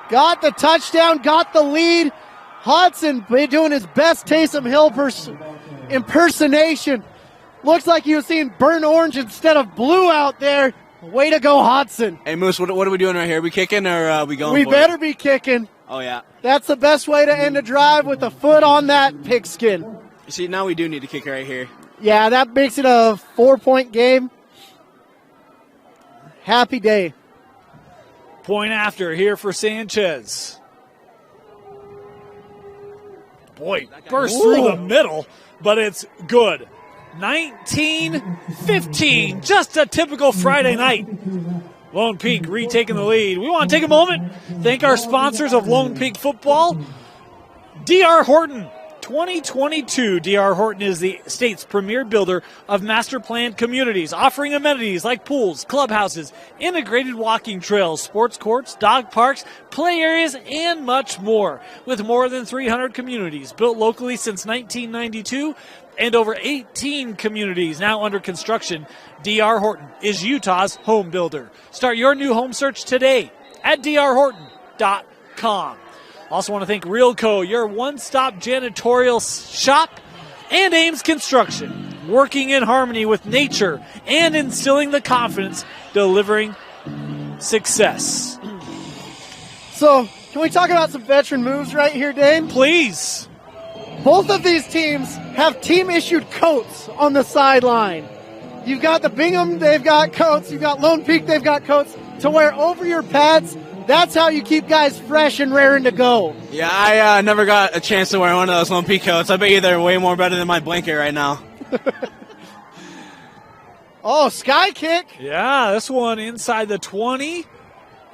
Got the touchdown, got the lead. Hodson doing his best Taysom Hill impersonation. Looks like he was seeing burnt orange instead of blue out there. Way to go, Hodson. Hey, Moose, what are we doing right here? Are we kicking or are we going We for better it? be kicking. Oh, yeah. That's the best way to end a drive with a foot on that pigskin. You see, now we do need to kick right here. Yeah, that makes it a 4-point game. Happy day. Point after here for Sanchez. Boy, burst through the middle, but it's good. 19-15, just a typical Friday night. Lone Peak retaking the lead. We want to take a moment, thank our sponsors of Lone Peak football. D.R. Horton. 2022, D.R. Horton is the state's premier builder of master planned communities, offering amenities like pools, clubhouses, integrated walking trails, sports courts, dog parks, play areas, and much more. With more than 300 communities built locally since 1992 and over 18 communities now under construction, D.R. Horton is Utah's home builder. Start your new home search today at drhorton.com. Also want to thank Realco, your one-stop janitorial shop, and Ames Construction, working in harmony with nature and instilling the confidence, delivering success. So, can we talk about some veteran moves right here, Dane? Please. Both of these teams have team-issued coats on the sideline. You've got the Bingham, they've got coats. You've got Lone Peak, they've got coats to wear over your pads. That's how you keep guys fresh and raring to go. Yeah, I never got a chance to wear one of those Lone Peak coats. I bet you they're way more better than my blanket right now. Oh, sky kick. Yeah, this one inside the 20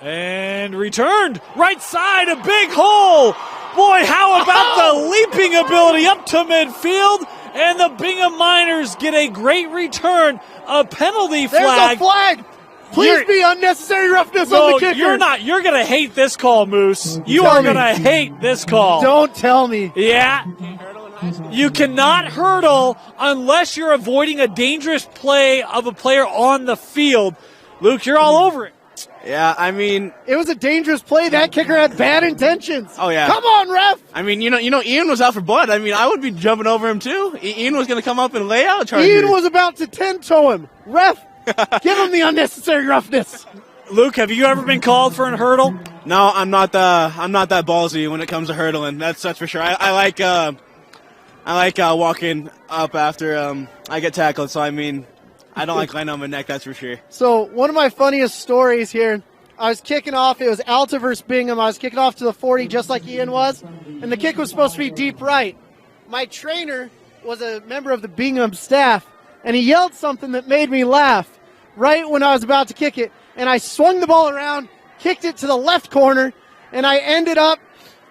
and returned. Right side, a big hole. Boy, how about the leaping ability up to midfield? And the Bingham Miners get a great return. A penalty flag. There's a flag. Please be unnecessary roughness on the kicker. You're not. You're going to hate this call, Moose. You are going to hate this call. Don't tell me. Yeah. You cannot hurdle unless you're avoiding a dangerous play of a player on the field. Luke, you're all over it. Yeah, I mean, it was a dangerous play. That kicker had bad intentions. Oh yeah. Come on, ref. I mean, you know, Ian was out for blood. I mean, I would be jumping over him too. Ian was going to come up and lay out Charger. Ian was about to 10-toe him. Ref, give him the unnecessary roughness. Luke, have you ever been called for a hurdle? No, I'm not that ballsy when it comes to hurdling. That's for sure. I like walking up after I get tackled. So I mean, I don't like laying on my neck. That's for sure. So one of my funniest stories here. I was kicking off. It was Alta versus Bingham. I was kicking off to the 40 just like Ian was, and the kick was supposed to be deep right. My trainer was a member of the Bingham staff, and he yelled something that made me laugh right when I was about to kick it. And I swung the ball around, kicked it to the left corner, and I ended up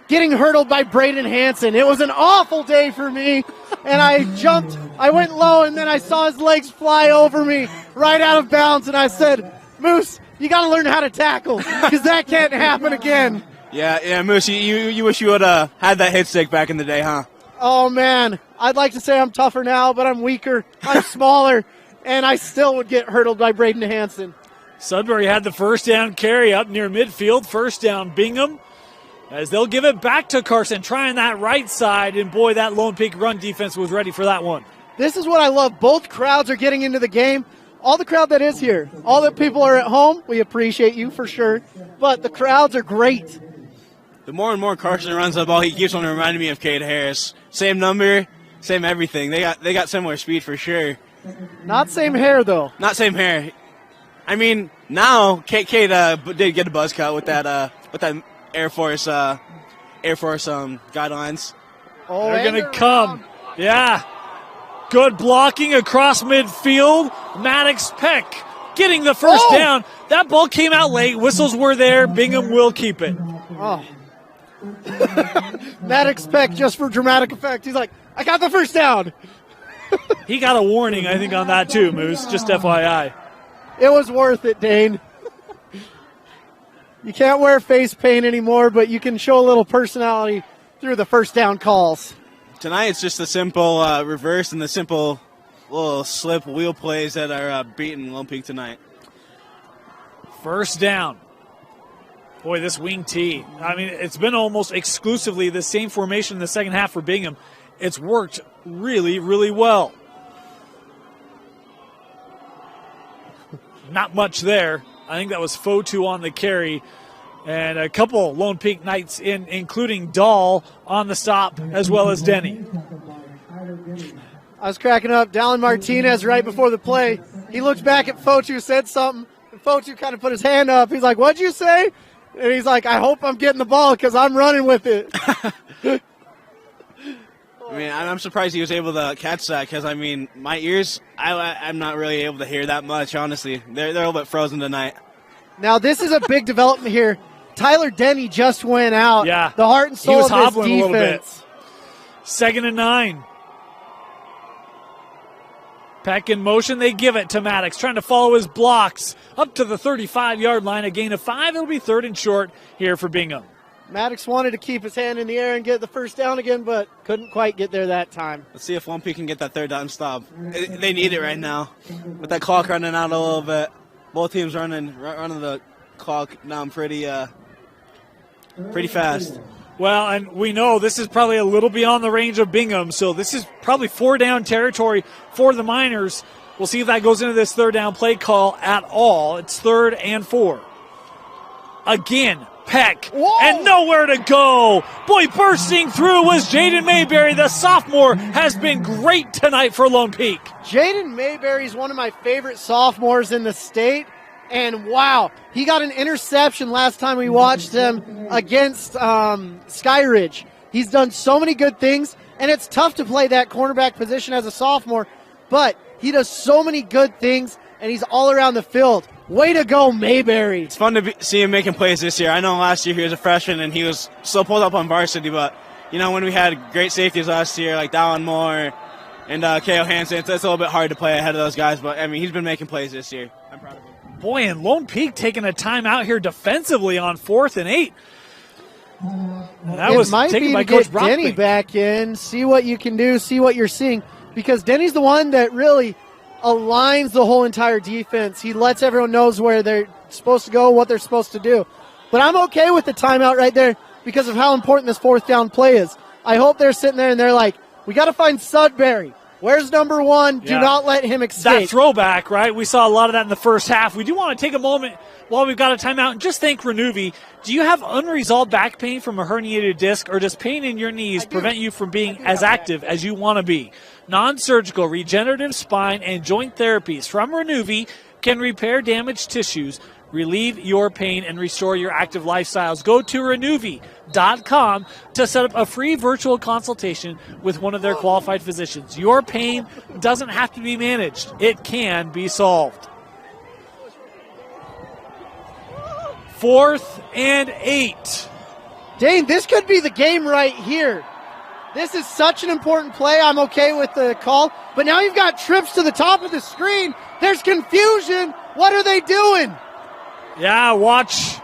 getting hurdled by Braden Hansen. It was an awful day for me, and I jumped. I went low, and then I saw his legs fly over me right out of bounds, and I said, Moose, you got to learn how to tackle because that can't happen again. Yeah, Moose, you wish you would have had that hit stick back in the day, huh? Oh, man. I'd like to say I'm tougher now, but I'm weaker. I'm smaller, and I still would get hurdled by Braden Hansen. Sudbury had the first down carry up near midfield. First down, Bingham, as they'll give it back to Carson, trying that right side, and boy, that Lone Peak run defense was ready for that one. This is what I love. Both crowds are getting into the game. All the crowd that is here, all the people are at home, we appreciate you for sure, but the crowds are great. The more and more Carson runs the ball, he keeps on reminding me of Cade Harris. Same number, same everything. They got similar speed for sure. Not same hair, though. Not same hair. I mean, now Cade did get a buzz cut with that Air Force guidelines. Oh, they're going to come. Yeah. Good blocking across midfield. Maddox Peck getting the first down. That ball came out late. Whistles were there. Bingham will keep it. Oh. Maddox Peck, just for dramatic effect. He's like, I got the first down. He got a warning, I think, on that too, Moose. Just FYI. It was worth it, Dane. You can't wear face paint anymore, but you can show a little personality through the first down calls. Tonight it's just the simple reverse and the simple little slip wheel plays that are beating Lone Peak tonight. First down. Boy, this wing tee. I mean, it's been almost exclusively the same formation in the second half for Bingham. It's worked really, really well. Not much there. I think that was Fotu on the carry. And a couple Lone Peak Knights in, including Dahl on the stop, as well as Denny. I was cracking up. Dallen Martinez right before the play. He looked back at Fotu, said something, and Fotu kind of put his hand up. He's like, what'd you say? And he's like, I hope I'm getting the ball because I'm running with it. I mean, I'm surprised he was able to catch that because, I mean, my ears, I'm not really able to hear that much, honestly. They're a little bit frozen tonight. Now, this is a big development here. Tyler Denny just went out. Yeah. The heart and soul he was of this hobbling defense. A little bit. 2nd and 9. Peck in motion. They give it to Maddox, trying to follow his blocks up to the 35-yard line. A gain of 5. It'll be 3rd and short here for Bingham. Maddox wanted to keep his hand in the air and get the first down again, but couldn't quite get there that time. Let's see if Lone Peak can get that 3rd down stop. They need it right now. With that clock running out a little bit. Both teams running the clock down pretty fast. Well, and we know this is probably a little beyond the range of Bingham, so this is probably 4-down territory for the Miners. We'll see if that goes into this 3rd down play call at all. It's 3rd and 4. Again, Peck, and nowhere to go. Boy, bursting through was Jaden Mayberry. The sophomore has been great tonight for Lone Peak. Jaden Mayberry is one of my favorite sophomores in the state. And wow, he got an interception last time we watched him against Skyridge. He's done so many good things, and it's tough to play that cornerback position as a sophomore, but he does so many good things, and he's all around the field. Way to go, Mayberry. It's fun to see him making plays this year. I know last year he was a freshman, and he was still pulled up on varsity, but, when we had great safeties last year, like Dallen Moore and K.O. Hansen, it's a little bit hard to play ahead of those guys, but, he's been making plays this year. I'm proud of him. Boy, and Lone Peak taking a timeout here defensively on 4th and 8. That was taken by Coach Brockman. Denny back in, see what you can do, see what you're seeing, because Denny's the one that really aligns the whole entire defense. He lets everyone knows where they're supposed to go, what they're supposed to do. But I'm okay with the timeout right there because of how important this 4th down play is. I hope they're sitting there and they're like, we got to find Sudbury. Where's number 1? Do not let him escape. That throwback, right? We saw a lot of that in the first half. We do want to take a moment while we've got a timeout and just thank Renuvi. Do you have unresolved back pain from a herniated disc, or does pain in your knees prevent you from being as active as you want to be? Non-surgical regenerative spine and joint therapies from Renuvi can repair damaged tissues, relieve your pain, and restore your active lifestyles. Go to Renuvi.com to set up a free virtual consultation with one of their qualified physicians. Your pain doesn't have to be managed. It can be solved. 4th and 8. Dane, this could be the game right here. This is such an important play. I'm okay with the call. But now you've got trips to the top of the screen. There's confusion. What are they doing? Yeah, watch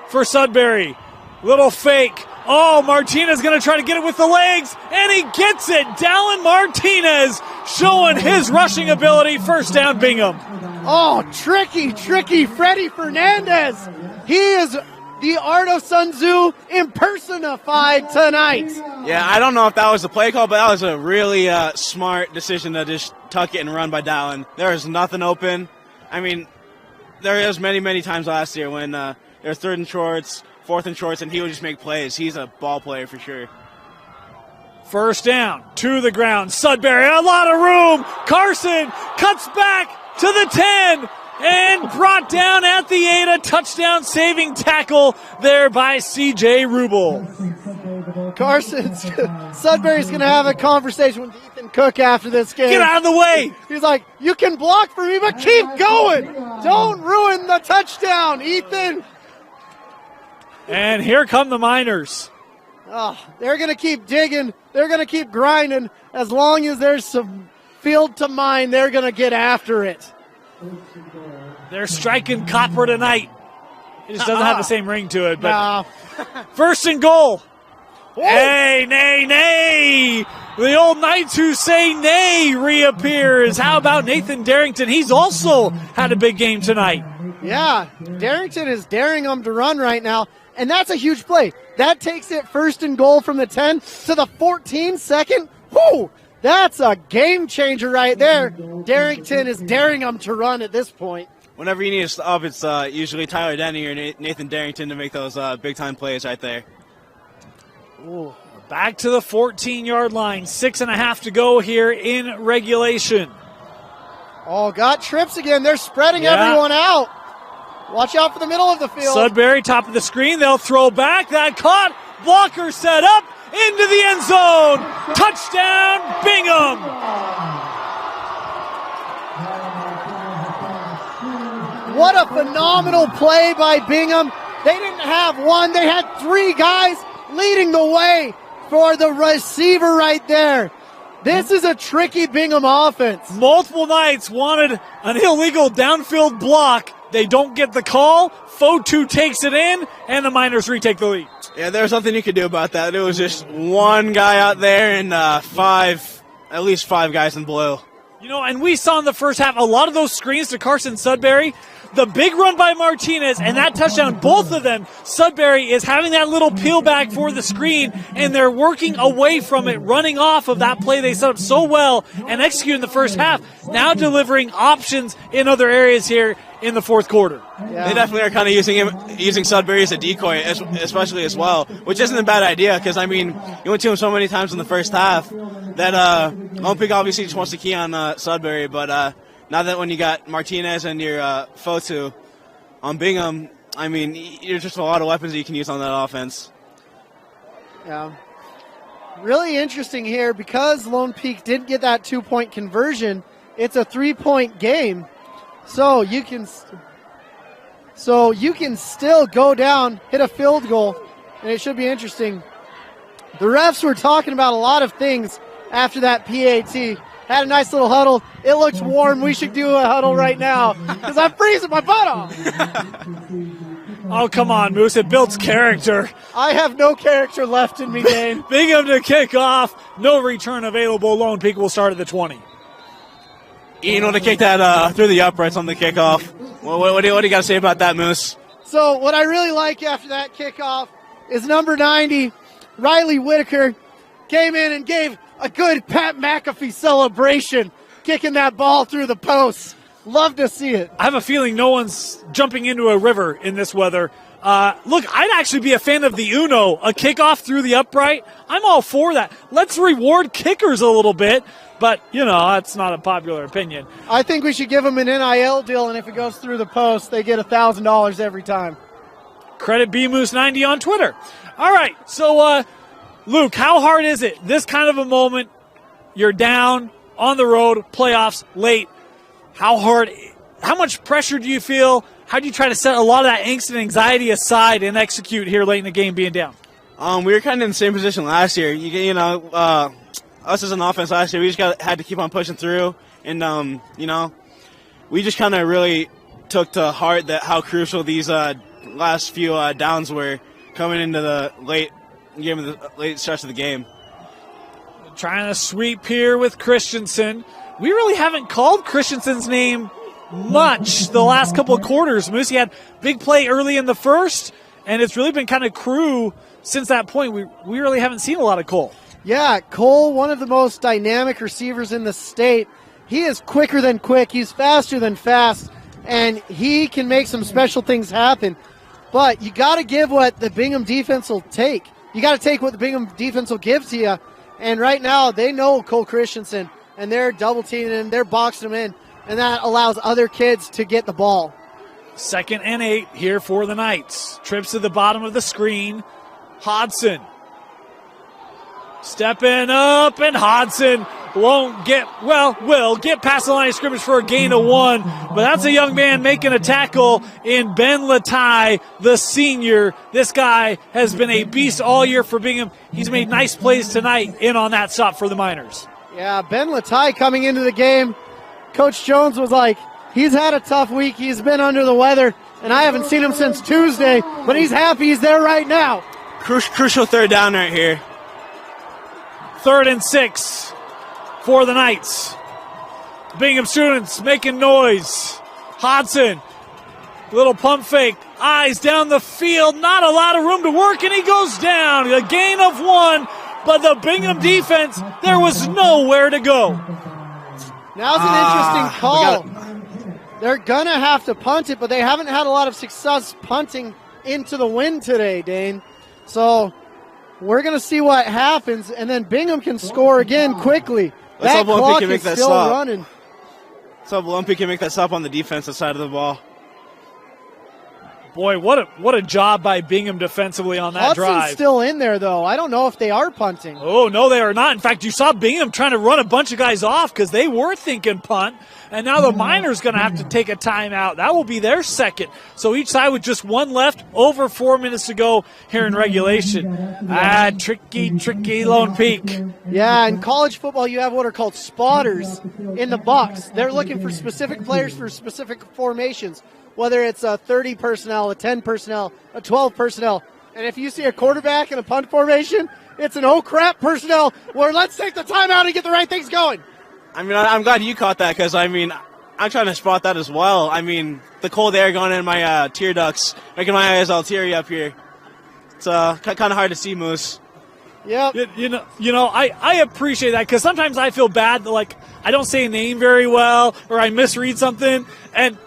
for Sudbury. Little fake. Oh, Martinez going to try to get it with the legs, and he gets it. Dallen Martinez showing his rushing ability. 1st down, Bingham. Oh, tricky Freddie Fernandez. He is the art of Sun Tzu impersonified tonight. Yeah, I don't know if that was a play call, but that was a really smart decision to just tuck it and run by Dallen. There was nothing open. There was many times last year when there were 3rd and shorts, 4th and shorts, and he would just make plays. He's a ball player for sure. 1st down, to the ground. Sudbury, a lot of room. Carson cuts back to the 10 and brought down at the 8. A touchdown saving tackle there by C.J. Rubel. Sudbury's going to have a conversation with Ethan Cook after this game. Get out of the way. He's like, you can block for me, but keep going. Don't ruin the touchdown, Ethan. And here come the Miners. Oh, they're going to keep digging. They're going to keep grinding. As long as there's some field to mine, they're going to get after it. They're striking copper tonight. It just doesn't have the same ring to it. But 1st and goal. Hey, nay. The old Knights who say nay reappears. How about Nathan Darrington? He's also had a big game tonight. Yeah, Darrington is daring them to run right now, and that's a huge play. That takes it 1st and goal from the 10 to the 14 second. Whoo! That's a game changer right there. Darrington is daring them to run at this point. Whenever you need a stop, it's usually Tyler Denny or Nathan Darrington to make those big-time plays right there. Ooh, back to the 14-yard line. 6.5 to go here in regulation. Oh, got trips again. They're spreading everyone out. Watch out for the middle of the field. Sudbury, top of the screen. They'll throw back. That caught. Blocker set up into the end zone. Touchdown, Bingham. What a phenomenal play by Bingham. They didn't have one. They had 3 guys leading the way for the receiver right there. This is a tricky Bingham offense. Multiple Knights wanted an illegal downfield block. They don't get the call. Fotu takes it in, and the Miners retake the lead. Yeah, there was nothing you could do about that. It was just one guy out there and at least 5 guys in blue. You know, and we saw in the first half a lot of those screens to Carson Sudbury. The big run by Martinez and that touchdown, both of them, Sudbury is having that little peel back for the screen, and they're working away from it, running off of that play they set up so well and executed in the first half, now delivering options in other areas here in the fourth quarter. Yeah. They definitely are kind of using Sudbury as a decoy, especially as well, which isn't a bad idea because, I mean, you went to him so many times in the first half that Lone Peak obviously just wants to key on Sudbury, but now that when you got Martinez and your Fotu on Bingham, I mean, you're just a lot of weapons that you can use on that offense. Yeah. Really interesting here because Lone Peak didn't get that 2-point conversion. It's a 3-point game. So you can still go down, hit a field goal, and it should be interesting. The refs were talking about a lot of things after that PAT. Had a nice little huddle. It looks warm. We should do a huddle right now because I'm freezing my butt off. Oh, come on, Moose. It builds character. I have no character left in me, Dane. Bingham to kick off. No return available. Lone Peak will start at the 20. Ian want to kick that through the uprights on the kickoff. What do you got to say about that, Moose? So what I really like after that kickoff is number 90, Riley Whitaker, came in and gave a good Pat McAfee celebration, kicking that ball through the posts. Love to see it. I have a feeling no one's jumping into a river in this weather. Look, I'd actually be a fan of the Uno, a kickoff through the upright. I'm all for that. Let's reward kickers a little bit. But, you know, that's not a popular opinion. I think we should give them an NIL deal, and if it goes through the post, they get $1,000 every time. Credit BMoose90 on Twitter. All right, so, Luke, how hard is it? This kind of a moment, you're down, on the road, playoffs, late. How much pressure do you feel? How do you try to set a lot of that angst and anxiety aside and execute here late in the game being down? We were kind of in the same position last year. Us as an offense last year, we just had to keep on pushing through, and we just kind of really took to heart that how crucial these last few downs were coming into the late stretch of the game. Trying to sweep here with Christensen. We really haven't called Christensen's name much the last couple of quarters. Moose, he had big play early in the first, and it's really been kind of crew since that point. We really haven't seen a lot of Cole. Yeah, Cole, one of the most dynamic receivers in the state. He is quicker than quick. He's faster than fast, and he can make some special things happen. But you got to give what the Bingham defense will take. You got to take what the Bingham defense will give to you. And right now, they know Cole Christensen, and they're double-teaming him, they're boxing him in, and that allows other kids to get the ball. 2nd and 8 here for the Knights. Trips to the bottom of the screen. Hodson stepping up, and Hodson will get past the line of scrimmage for a gain of 1, but that's a young man making a tackle in Ben Latai, the senior. This guy has been a beast all year for Bingham. He's made nice plays tonight in on that stop for the Miners. Yeah, Ben Latai coming into the game. Coach Jones was like, he's had a tough week. He's been under the weather, and I haven't seen him since Tuesday, but he's happy he's there right now. Crucial 3rd down right here. 3rd and 6 for the Knights. Bingham students making noise. Hodson, little pump fake, eyes down the field, not a lot of room to work, and he goes down. A gain of 1, but the Bingham defense, there was nowhere to go. Now's an interesting call. They're going to have to punt it, but they haven't had a lot of success punting into the wind today, Dane. So we're going to see what happens, and then Bingham can score again quickly. That clock is still running. So Lone Peak can make that stop on the defensive side of the ball. Boy, what a job by Bingham defensively on that Hudson's drive. Still in there, though. I don't know if they are punting. Oh, no, they are not. In fact, you saw Bingham trying to run a bunch of guys off because they were thinking punt. And now the Miners going to have to take a timeout. That will be their second. So each side with just one left, over 4 minutes to go here in regulation. Tricky Lone Peak. Yeah, in college football, you have what are called spotters in the box. They're looking for specific players for specific formations, whether it's a 30 personnel, a 10 personnel, a 12 personnel. And if you see a quarterback in a punt formation, it's an oh crap personnel where let's take the timeout and get the right things going. I mean, I'm glad you caught that because, I mean, I'm trying to spot that as well. I mean, the cold air going in my tear ducts, making my eyes all teary up here. It's kind of hard to see, Moose. Yep. I appreciate that because sometimes I feel bad that, like, I don't say a name very well or I misread something, and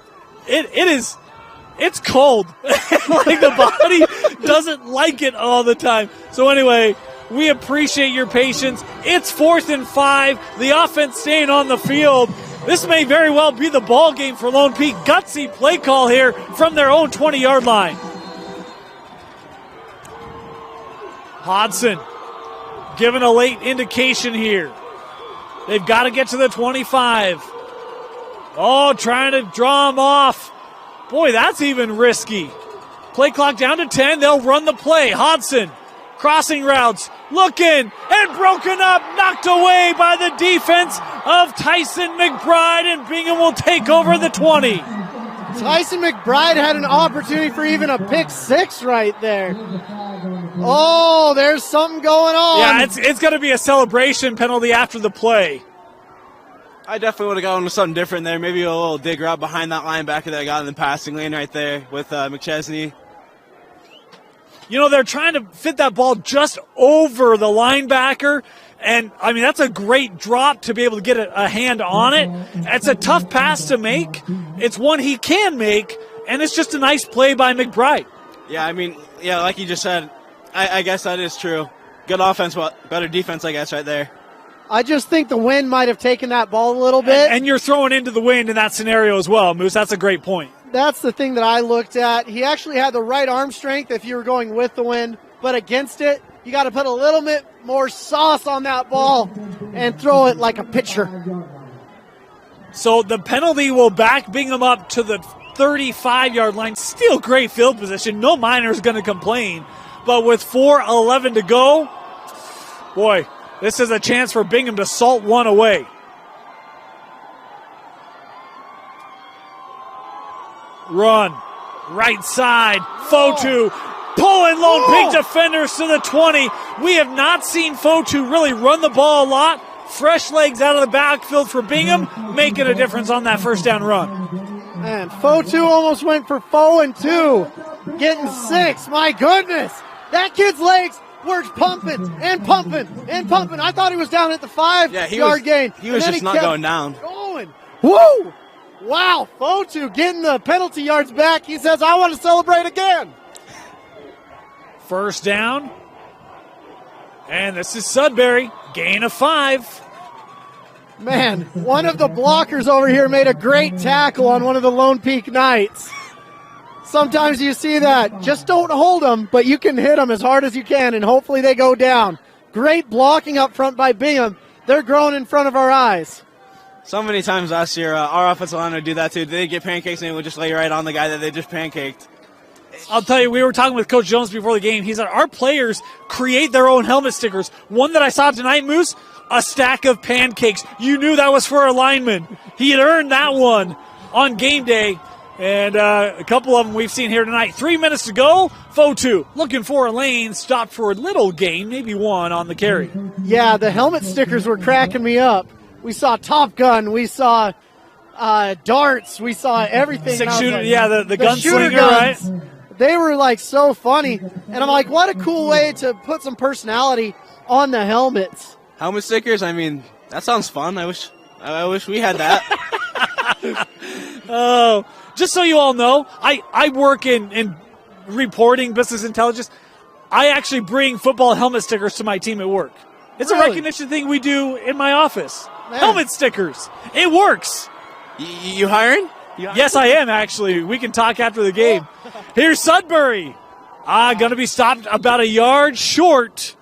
it's cold. Like, the body doesn't like it all the time. So anyway, we appreciate your patience. It's 4th and 5. The offense staying on the field. This may very well be the ball game for Lone Peak. Gutsy play call here from their own 20-yard line. Hodson given a late indication here. They've got to get to the 25. Oh, trying to draw him off. Boy, that's even risky. Play clock down to 10. They'll run the play. Hodson, crossing routes, looking, and broken up, knocked away by the defense of Tyson McBride, and Bingham will take over the 20. Tyson McBride had an opportunity for even a pick six right there. Oh, there's something going on. Yeah, it's going to be a celebration penalty after the play. I definitely would have gone with something different there. Maybe a little dig route behind that linebacker that got in the passing lane right there with McChesney. You know, they're trying to fit that ball just over the linebacker. And, I mean, that's a great drop to be able to get a hand on it. It's a tough pass to make. It's one he can make, and it's just a nice play by McBride. Yeah, I mean, yeah, like you just said, I guess that is true. Good offense, but better defense, I guess, right there. I just think the wind might have taken that ball a little bit. And you're throwing into the wind in that scenario as well, Moose. That's a great point. That's the thing that I looked at. He actually had the right arm strength if you were going with the wind, but against it, you got to put a little bit more sauce on that ball and throw it like a pitcher. So the penalty will back Bingham up to the 35-yard line. Still great field position. No Miner's going to complain. But with 4:11 to go, boy, this is a chance for Bingham to salt one away. Run. Right side. Fotu pulling Lone Peak defenders to the 20. We have not seen Fotu really run the ball a lot. Fresh legs out of the backfield for Bingham, making a difference on that first down run. And Fotu almost went for 4 and 2. Getting 6. My goodness. That kid's legs were pumping and pumping and pumping. I thought he was down at the 5-yard gain. He was just not going down. Going. Woo! Wow, Fotu getting the penalty yards back. He says, I want to celebrate again. First down. And this is Sudbury. Gain of 5. Man, one of the blockers over here made a great tackle on one of the Lone Peak Knights. Sometimes you see that. Just don't hold them, but you can hit them as hard as you can, and hopefully they go down. Great blocking up front by Bingham. They're growing in front of our eyes. So many times last year, our offensive line would do that too. They get pancakes and they would just lay right on the guy that they just pancaked. I'll tell you, we were talking with Coach Jones before the game. He said our players create their own helmet stickers. One that I saw tonight, Moose, a stack of pancakes. You knew that was for a lineman. He had earned that one on game day. And a couple of them we've seen here tonight. 3 minutes to go. Fotu looking for a lane. Stopped for a little gain, maybe one on the carry. Yeah, the helmet stickers were cracking me up. We saw Top Gun. We saw darts. We saw everything. The gunslinger, right? They were like so funny. And I'm like, what a cool way to put some personality on the helmets. Helmet stickers? I mean, that sounds fun. I wish we had that. Oh, just so you all know, I work in reporting, business intelligence. I actually bring football helmet stickers to my team at work. It's Really? a recognition thing we do in my office. Man. Helmet stickers. It works. You hiring? Yes, I am, actually. We can talk after the game. Here's Sudbury. Going to be stopped about a yard short.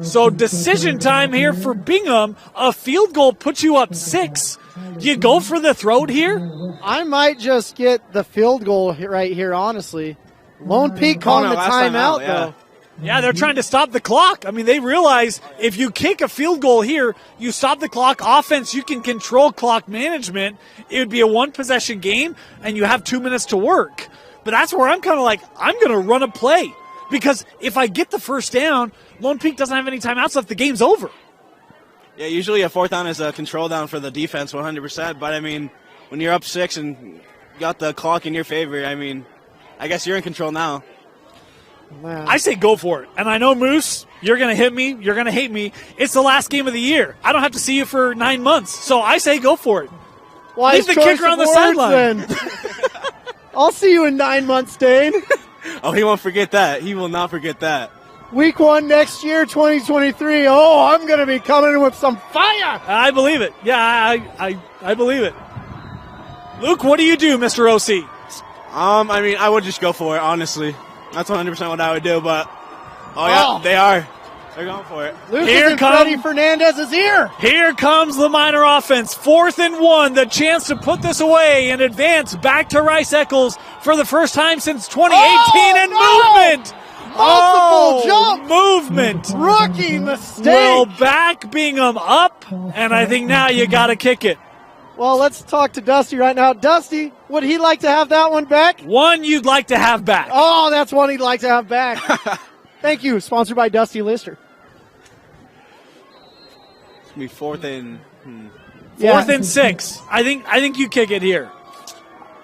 So decision time here for Bingham. A field goal puts you up 6. Do you go for the throat here? I might just get the field goal right here, honestly. Lone Peak calling the timeout, though. Yeah, they're trying to stop the clock. I mean, they realize if you kick a field goal here, you stop the clock. Offense, you can control clock management. It would be a one-possession game, and you have 2 minutes to work. But that's where I'm kind of like, I'm going to run a play. Because if I get the first down, Lone Peak doesn't have any timeouts left. The game's over. Yeah, usually a fourth down is a control down for the defense 100%. But, I mean, when you're up 6 and you got the clock in your favor, I mean, I guess you're in control now. Man. I say go for it. And I know, Moose, you're going to hit me. You're going to hate me. It's the last game of the year. I don't have to see you for 9 months. So I say go for it. Leave the kicker on the sideline. I'll see you in 9 months, Dane. Oh, he won't forget that. He will not forget that. Week 1 next year, 2023. Oh, I'm going to be coming in with some fire. I believe it. Yeah, I believe it. Luke, what do you do, Mr. OC? I mean, I would just go for it, honestly. That's 100% what I would do, but they are. They're going for it. Freddie Fernandez is here. Here comes the Miner offense. 4th and 1, the chance to put this away and advance back to Rice Eccles for the first time since 2018 movement. Multiple jump. Movement. Rookie mistake. Will back Bingham up, and I think now you got to kick it. Well, let's talk to Dusty right now. Dusty, would he like to have that one back? One you'd like to have back. Oh, that's one he'd like to have back. Thank you. Sponsored by Dusty Lister. It's going to be 4th and... Fourth and 6. I think you kick it here.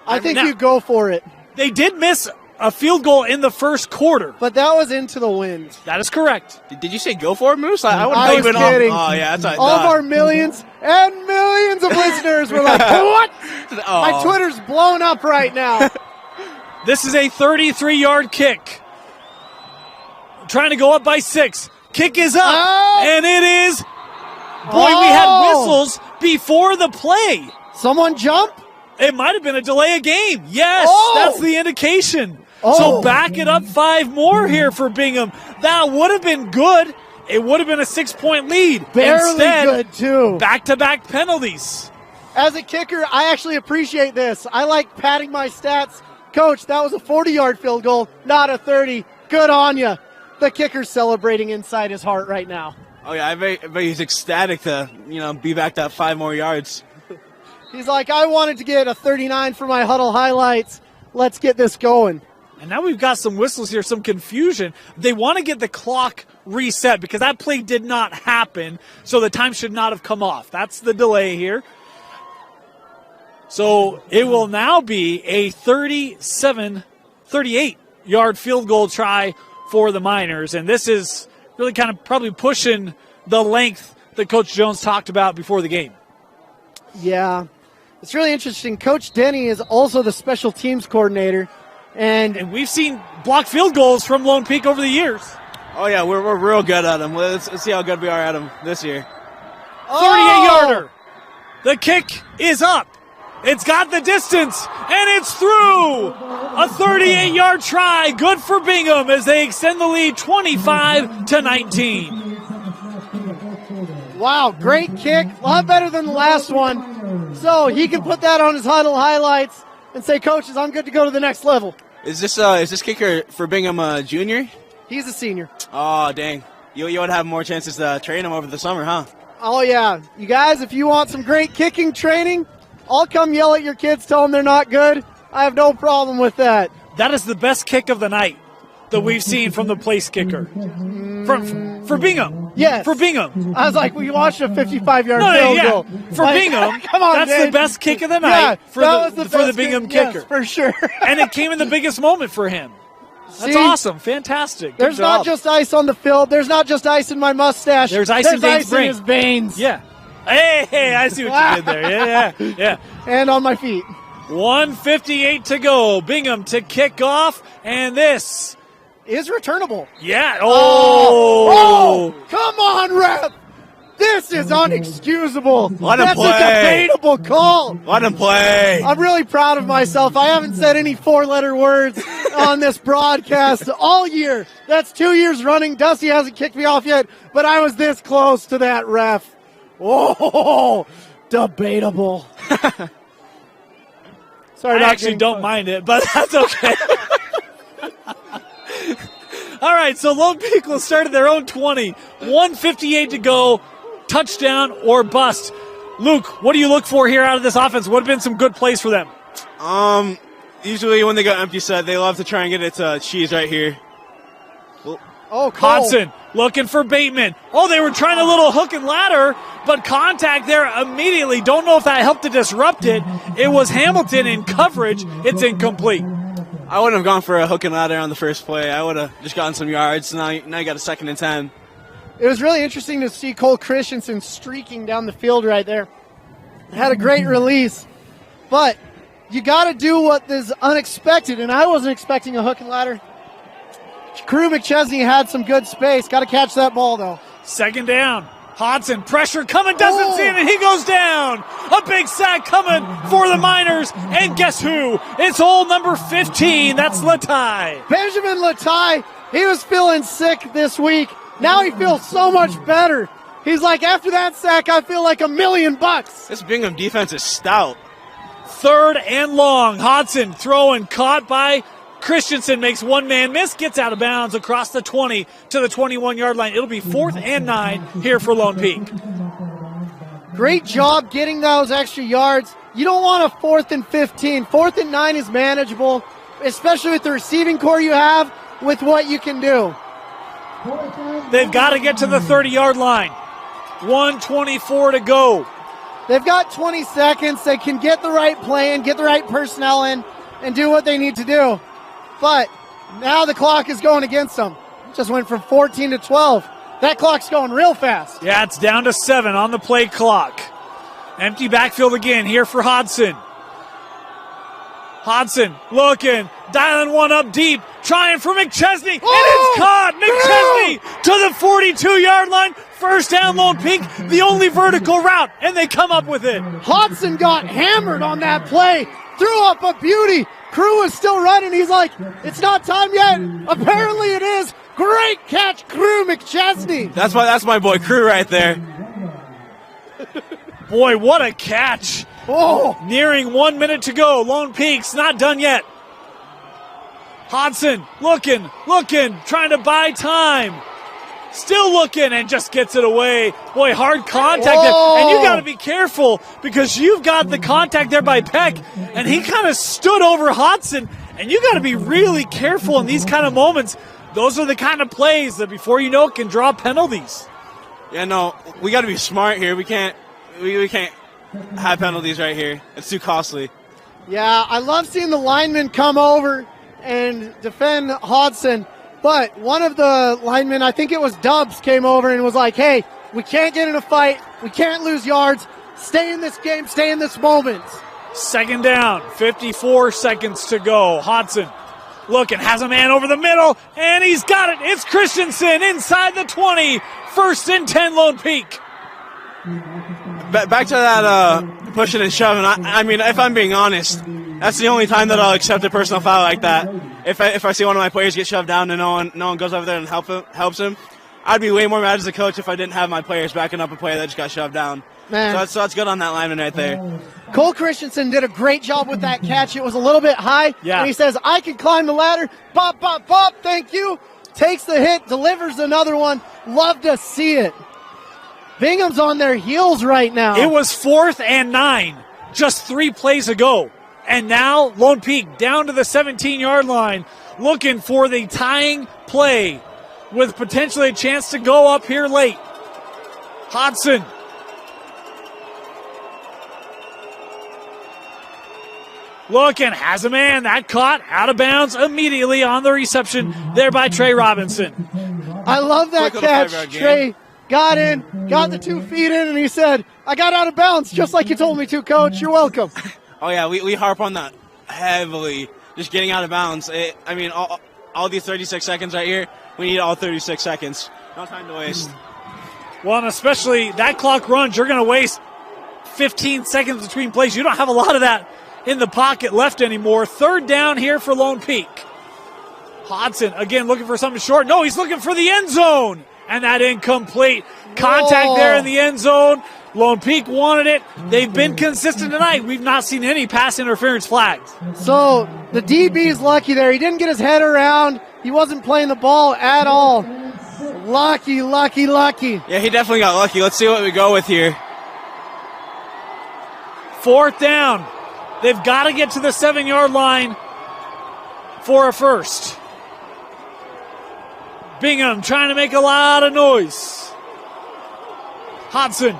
I think you go for it. They did miss a field goal in the first quarter. But that was into the wind. That is correct. Did you say go for it, Moose? I would was kidding. Oh, yeah, that's what I All thought. of our millions and millions of listeners were like, what? Oh. My Twitter's blown up right now. This is a 33-yard kick. Trying to go up by 6. Kick is up, and it is... Boy, we had whistles before the play. Someone jump? It might have been a delay of game. Yes, that's the indication. So back it up 5 more here for Bingham. That would have been good. It would have been a 6-point lead. Barely Instead, good, too. Back-to-back penalties. As a kicker, I actually appreciate this. I like padding my stats. Coach, that was a 40-yard field goal, not a 30. Good on you. The kicker's celebrating inside his heart right now. Oh, yeah, I bet he's ecstatic to, be back that 5 more yards. He's like, I wanted to get a 39 for my huddle highlights. Let's get this going. And now we've got some whistles here, some confusion. They want to get the clock reset because that play did not happen, so the time should not have come off. That's the delay here. So it will now be a 38-yard field goal try for the Miners, and this is really kind of probably pushing the length that Coach Jones talked about before the game. Yeah, it's really interesting. Coach Denny is also the special teams coordinator, and we've seen blocked field goals from Lone Peak over the years. Oh, yeah, we're real good at them. Let's see how good we are at them this year. 38-yarder. The kick is up. It's got the distance, and it's through. A 38-yard try, good for Bingham as they extend the lead 25-19. Wow, great kick. A lot better than the last one. So he can put that on his huddle highlights and say, coaches, I'm good to go to the next level. Is this kicker for Bingham junior? He's a senior. Oh, dang. You would have more chances to train him over the summer, huh? Oh, yeah. You guys, if you want some great kicking training, I'll come yell at your kids, tell them they're not good. I have no problem with that. That is the best kick of the night that we've seen from the place kicker. For Bingham. Yes. For Bingham. I was like, we watched a 55-yard field goal. For Bingham, come on, that's Dave. the best kick of the night for the Bingham kicker. Yes, for sure. And it came in the biggest moment for him. That's awesome. Fantastic. There's not just ice on the field. There's not just ice in my mustache. There's ice in his veins. Yeah. Hey, I see what you did there. Yeah. And on my feet. 1:58 to go. Bingham to kick off, and this is returnable. Yeah. Oh, come on, ref. This is unexcusable. Let him That's play. a debatable call. Let him play. I'm really proud of myself. I haven't said any 4-letter words on this broadcast all year. That's 2 years running. Dusty hasn't kicked me off yet, but I was this close to that ref. Oh, debatable. Sorry, I actually don't mind it, but that's okay. All right, so Lone Peak will start at their own 20. 1:58 to go. Touchdown or bust. Luke, what do you look for here out of this offense? What have been some good plays for them? Usually when they go empty set, they love to try and get it to Cheese right here. Oh, Hodson looking for Bateman. Oh, they were trying a little hook and ladder, but contact there immediately. Don't know if that helped to disrupt it. It was Hamilton in coverage. It's incomplete. I wouldn't have gone for a hook and ladder on the first play. I would have just gotten some yards. Now you got a 2nd and 10. It was really interesting to see Cole Christensen streaking down the field right there. Had a great release, but you got to do what is unexpected, and I wasn't expecting a hook and ladder. Crew McChesney had some good space. Got to catch that ball, though. 2nd down. Hodson, pressure coming, doesn't see it, and he goes down. A big sack coming for the Miners, and guess who? It's old number 15. That's Latai. Benjamin Latai, he was feeling sick this week. Now he feels so much better. He's like, after that sack, I feel like $1 million. This Bingham defense is stout. 3rd and long. Hodson throwing, caught by Christensen, makes one man miss, gets out of bounds across the 20 to the 21-yard line. It'll be 4th and 9 here for Lone Peak. Great job getting those extra yards. You don't want a 4th and 15. 4th and 9 is manageable, especially with the receiving core you have with what you can do. They've got to get to the 30-yard line. 1:24 to go. They've got 20 seconds. They can get the right play in, get the right personnel in, and do what they need to do. But now the clock is going against them. Just went from 14 to 12. That clock's going real fast. Yeah, it's down to 7 on the play clock. Empty backfield again here for Hodson. Hodson looking, dialing one up deep, trying for McChesney, and it's caught! McChesney to the 42-yard line. 1st down, Lone Peak, the only vertical route, and they come up with it. Hodson got hammered on that play, threw up a beauty. Crew is still running. He's like, it's not time yet. Apparently it is. Great catch, Crew McChesney. That's my boy Crew right there. Boy, what a catch. Oh, nearing 1 minute to go. Lone Peak's not done yet. Hodson looking, trying to buy time. Still looking and just gets it away. Boy, hard contact there. And you got to be careful because you've got the contact there by Peck, and he kind of stood over Hodson, and you got to be really careful in these kind of moments. Those are the kind of plays that before you know it can draw penalties. Yeah, no, we got to be smart here. We can't have penalties right here. It's too costly. Yeah, I love seeing the linemen come over and defend Hodson. But one of the linemen, I think it was Dubs, came over and was like, hey, we can't get in a fight. We can't lose yards. Stay in this game. Stay in this moment. 2nd down, 54 seconds to go. Hodson looking, has a man over the middle, and he's got it. It's Christensen inside the 20. 1st and 10, Lone Peak. Back to that pushing and shoving. I mean, if I'm being honest, that's the only time that I'll accept a personal foul like that. If I see one of my players get shoved down and no one goes over there and helps him, I'd be way more mad as a coach if I didn't have my players backing up a player that just got shoved down. Man. So that's good on that lineman right there. Cole Christensen did a great job with that catch. It was a little bit high. Yeah. And he says, I can climb the ladder. Pop, pop, pop. Thank you. Takes the hit, delivers another one. Love to see it. Bingham's on their heels right now. It was 4th and 9 just 3 plays ago. And now Lone Peak down to the 17-yard line looking for the tying play with potentially a chance to go up here late. Hodson. Looking, has a man. That caught out of bounds immediately on the reception there by Trey Robinson. I love that catch. Trey got in, got the 2 feet in, and he said, I got out of bounds just like you told me to, Coach. You're welcome. Oh, yeah, we harp on that heavily, just getting out of bounds. All these 36 seconds right here, we need all 36 seconds. No time to waste. Well, and especially that clock runs, you're going to waste 15 seconds between plays. You don't have a lot of that in the pocket left anymore. 3rd down here for Lone Peak. Hodson, again, looking for something short. No, he's looking for the end zone. And that incomplete. Contact there in the end zone. Lone Peak wanted it. They've been consistent tonight. We've not seen any pass interference flags. So the DB's lucky there. He didn't get his head around. He wasn't playing the ball at all. Lucky. Yeah, he definitely got lucky. Let's see what we go with here. 4th down. They've got to get to the 7-yard line for a first. Bingham trying to make a lot of noise. Hodson,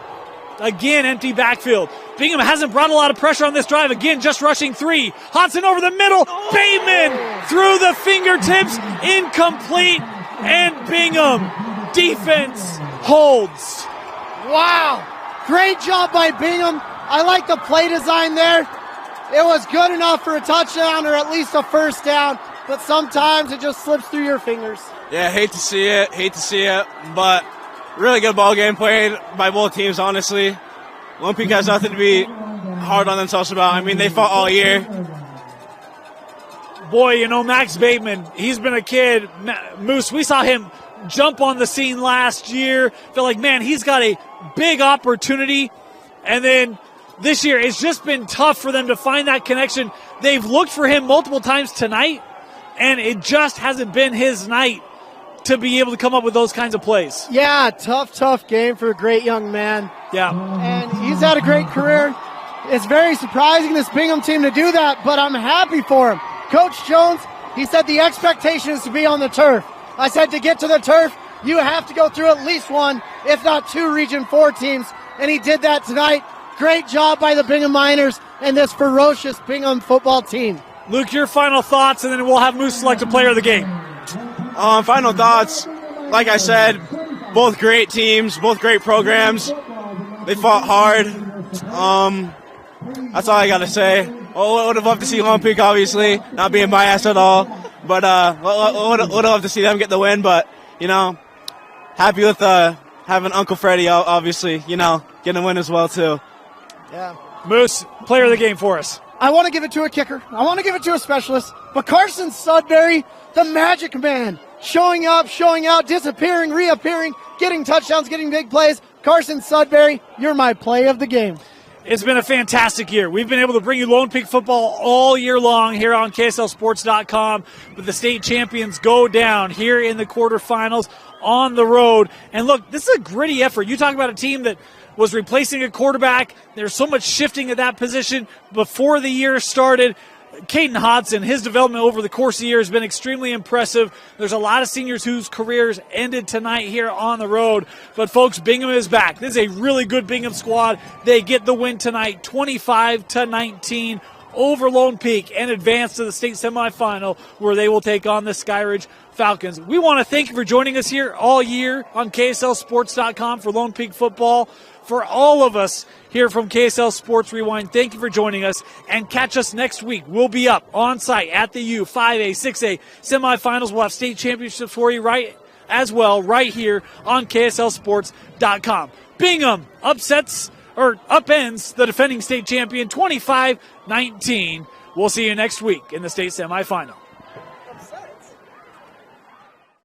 again, empty backfield. Bingham hasn't brought a lot of pressure on this drive. Again, just rushing 3. Hodson over the middle. Bateman through the fingertips. Incomplete. And Bingham, defense holds. Wow. Great job by Bingham. I like the play design there. It was good enough for a touchdown or at least a first down, but sometimes it just slips through your fingers. Yeah, hate to see it, but really good ball game played by both teams, honestly. Lone Peak has nothing to be hard on themselves about. I mean, they fought all year. Boy, you know, Max Bateman, he's been a kid. Moose, we saw him jump on the scene last year. Feel like, man, he's got a big opportunity. And then this year, it's just been tough for them to find that connection. They've looked for him multiple times tonight, and it just hasn't been his night to be able to come up with those kinds of plays. Yeah, tough game for a great young man. Yeah. And he's had a great career. It's very surprising this Bingham team to do that, but I'm happy for him. Coach Jones, he said the expectation is to be on the turf. I said to get to the turf, you have to go through at least one, if not 2 Region 4 teams, and he did that tonight. Great job by the Bingham Miners and this ferocious Bingham football team. Luke, your final thoughts, and then we'll have Moose select a player of the game. Final thoughts, like I said, both great teams, both great programs. They fought hard. That's all I got to say. I would have loved to see Lone Peak, obviously, not being biased at all. But would have loved to see them get the win. But, you know, happy with having Uncle Freddie, obviously, you know, getting a win as well, too. Yeah. Moose, player of the game for us. I want to give it to a kicker. I want to give it to a specialist. But Carson Sudbury, the magic man, showing up, showing out, disappearing, reappearing, getting touchdowns, getting big plays. Carson Sudbury, you're my play of the game. It's been a fantastic year. We've been able to bring you Lone Peak football all year long here on KSLSports.com. But the state champions go down here in the quarterfinals on the road. And look, this is a gritty effort. You talk about a team that was replacing a quarterback. There's so much shifting at that position before the year started. Caden Hodson, his development over the course of the year has been extremely impressive. There's a lot of seniors whose careers ended tonight here on the road. But, folks, Bingham is back. This is a really good Bingham squad. They get the win tonight, 25-19 over Lone Peak, and advance to the state semifinal where they will take on the Skyridge Falcons. We want to thank you for joining us here all year on KSLSports.com for Lone Peak football. For all of us here from KSL Sports Rewind, thank you for joining us, and catch us next week. We'll be up on site at the U, 5A, 6A semifinals. We'll have state championships for you right here on KSLSports.com. Bingham upends the defending state champion 25-19. We'll see you next week in the state semifinal.